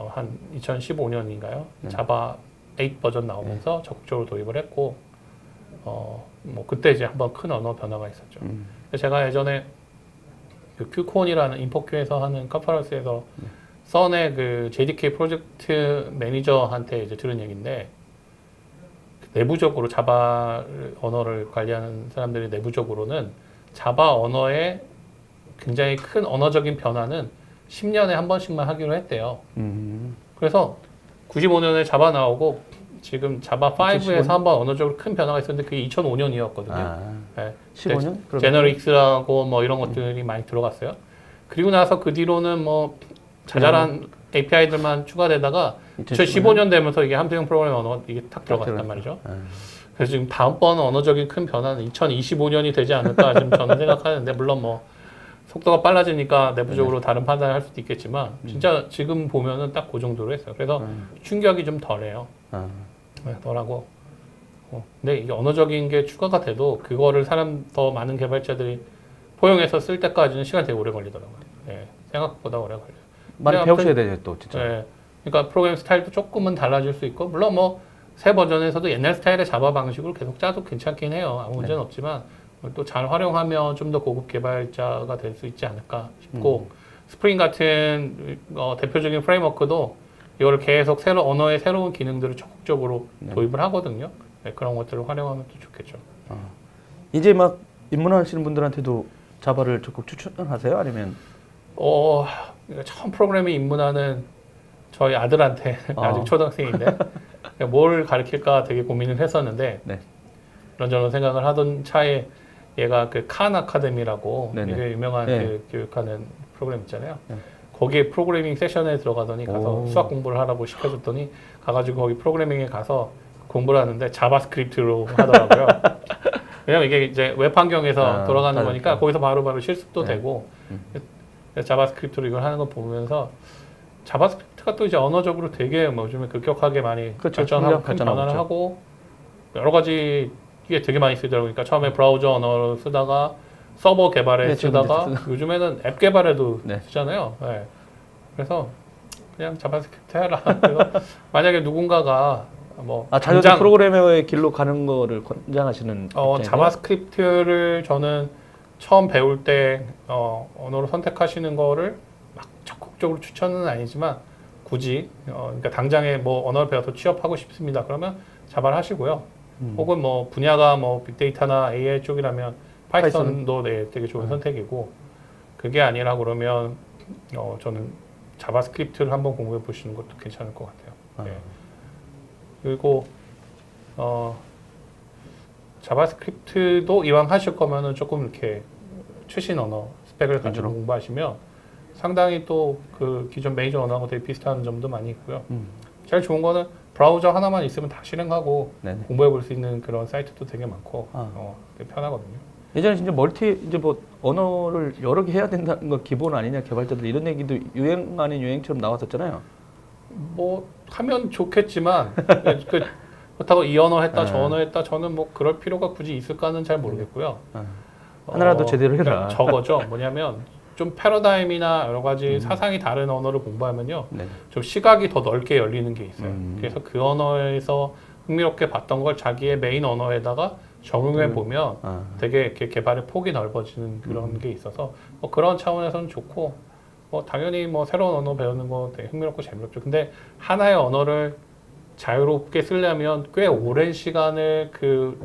한 2015년인가요? 자바 8 버전 나오면서 적극적으로 도입을 했고 뭐 그때 이제 한번 큰 언어 변화가 있었죠. 제가 예전에 그 큐콘이라는 인포큐에서 하는 컨퍼런스에서 선의 그 JDK 프로젝트 매니저한테 이제 들은 얘기인데 내부적으로 자바 언어를 관리하는 사람들이 내부적으로는 자바 언어의 굉장히 큰 언어적인 변화는 10년에 한 번씩만 하기로 했대요. 그래서 95년에 자바 나오고 지금 자바 5에서 한번 언어적으로 큰 변화가 있었는데 그게 2005년이었거든요. 아, 네. 15년? 제너릭스라고 뭐 이런 것들이 많이 들어갔어요. 그리고 나서 그 뒤로는 뭐 자잘한 API들만 추가되다가 2015년 되면서 이게 함수형 프로그래밍 언어 이게 탁 들어갔단 말이죠. 그래서 지금 다음번 언어적인 큰 변화는 2025년이 되지 않을까 지금 저는 생각하는데 물론 뭐 속도가 빨라지니까 내부적으로 다른 판단을 할 수도 있겠지만 진짜 지금 보면은 딱 그 정도로 했어요. 그래서 충격이 좀 덜해요. 네, 덜하고. 근데 이게 언어적인 게 추가가 돼도 그거를 더 많은 개발자들이 포용해서 쓸 때까지는 시간이 되게 오래 걸리더라고요. 네, 생각보다 오래 걸려요. 많이 근데 배우셔야 아무튼, 되죠, 또 진짜. 네, 그러니까 프로그램 스타일도 조금은 달라질 수 있고 물론 뭐 새 버전에서도 옛날 스타일의 자바 방식으로 계속 짜도 괜찮긴 해요. 아무 문제는 없지만 또 잘 활용하면 좀 더 고급 개발자가 될 수 있지 않을까 싶고 스프링 같은 대표적인 프레임워크도 이거를 계속 언어의 새로운 기능들을 적극적으로 도입을 하거든요. 네, 그런 것들을 활용하면 또 좋겠죠. 이제 막 입문하시는 분들한테도 자바를 적극 추천하세요? 아니면 처음 프로그래밍 입문하는 저희 아들한테 아직 초등학생인데 뭘 가르칠까 되게 고민을 했었는데 네. 이런저런 생각을 하던 차에 얘가 그 칸 아카데미라고 네네. 되게 유명한 네. 그 교육하는 프로그램 있잖아요. 네. 거기에 프로그래밍 세션에 들어가더니 가서 오. 수학 공부를 하라고 시켜줬더니 가가지고 거기 프로그래밍에 가서 공부를 하는데 자바스크립트로 하더라고요. 왜냐면 이게 이제 웹 환경에서 돌아가는 거니까 거기서 바로바로 실습도 네. 되고 그래서 자바스크립트로 이걸 하는 거 보면서 자바스크립트가 또 이제 언어적으로 되게 뭐 요즘에 급격하게 많이 그렇죠. 발전하고 큰 발전하고 변화를 있죠. 하고 여러 가지 이게 되게 많이 쓰더라고요. 그러니까 처음에 브라우저 언어로 쓰다가 서버 개발에 네, 지금 쓰다가 이제 요즘에는 앱 개발에도 네. 쓰잖아요. 네. 그래서 그냥 자바스크립트 해라. 그래서 만약에 누군가가 뭐 자녀들 프로그래머의 길로 가는 거를 권장하시는 입장이세요? 자바스크립트를 저는 처음 배울 때 언어로 선택하시는 거를 막 적극적으로 추천은 아니지만 굳이 그러니까 당장에 뭐 언어를 배워서 취업하고 싶습니다. 그러면 자바를 하시고요. 혹은 뭐 분야가 뭐 빅데이터나 AI 쪽이라면 파이썬도 네, 되게 좋은 선택이고 그게 아니라 그러면 저는 자바스크립트를 한번 공부해 보시는 것도 괜찮을 것 같아요. 네. 그리고 자바스크립트도 이왕 하실 거면은 조금 이렇게 최신 언어 스펙을 가지고 공부하시면 상당히 또 그 기존 메이저 언어하고 되게 비슷한 점도 많이 있고요. 제일 좋은 거는 브라우저 하나만 있으면 다 실행하고 네네. 공부해 볼 수 있는 그런 사이트도 되게 많고 되게 편하거든요. 예전에 진짜 이제 뭐 언어를 여러 개 해야 된다는 건 기본 아니냐 개발자들 이런 얘기도 유행 아닌 유행처럼 나왔었잖아요. 뭐 하면 좋겠지만 그렇다고 이 언어 했다 저 언어 했다 저는 뭐 그럴 필요가 굳이 있을까는 잘 모르겠고요. 하나라도 제대로 해라. 그러니까 저거죠. 뭐냐면 좀 패러다임이나 여러 가지 사상이 다른 언어를 공부하면요. 네. 좀 시각이 더 넓게 열리는 게 있어요. 그래서 그 언어에서 흥미롭게 봤던 걸 자기의 메인 언어에다가 적용해 보면 되게 이렇게 개발의 폭이 넓어지는 그런 게 있어서 뭐 그런 차원에서는 좋고 뭐 당연히 뭐 새로운 언어 배우는 거 되게 흥미롭고 재미롭죠. 근데 하나의 언어를 자유롭게 쓰려면 꽤 오랜 시간을 그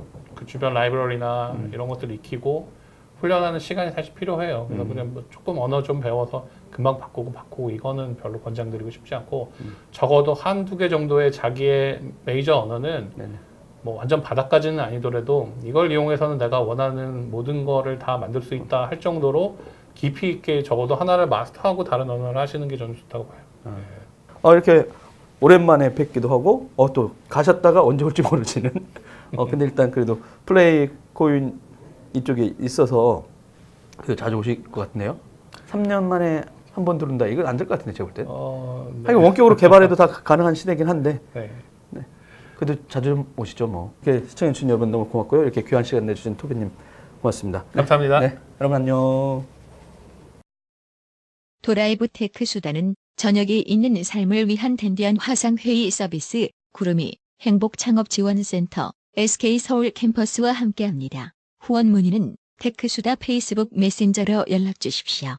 주변 라이브러리나 이런 것들을 익히고 훈련하는 시간이 사실 필요해요. 그래서 그냥 뭐 조금 언어 좀 배워서 금방 바꾸고 이거는 별로 권장드리고 싶지 않고 적어도 한두 개 정도의 자기의 메이저 언어는 뭐 완전 바닥까지는 아니더라도 이걸 이용해서는 내가 원하는 모든 거를 다 만들 수 있다 할 정도로 깊이 있게 적어도 하나를 마스터하고 다른 언어를 하시는 게 저는 좋다고 봐요. 이렇게 오랜만에 뵙기도 하고 또 가셨다가 언제 올지 모르시는 근데 일단 그래도 플레이 코인 이쪽에 있어서 자주 오실 것 같네요. 3년 만에 한 번 들어온다. 이건 안 될 것 같은데 제가 볼 때. 네. 하긴 원격으로 개발해도 다 가능한 시대긴 한데. 네. 그래도 자주 좀 오시죠 뭐. 이렇게 시청해주신 여러분 너무 고맙고요. 이렇게 귀한 시간 내주신 토비님 고맙습니다. 감사합니다. 네, 여러분 안녕. 도라이브 테크 수다는 저녁이 있는 삶을 위한 댄디한 화상회의 서비스 구름이 행복창업지원센터 SK서울 캠퍼스와 함께합니다. 후원 문의는 테크수다 페이스북 메신저로 연락 주십시오.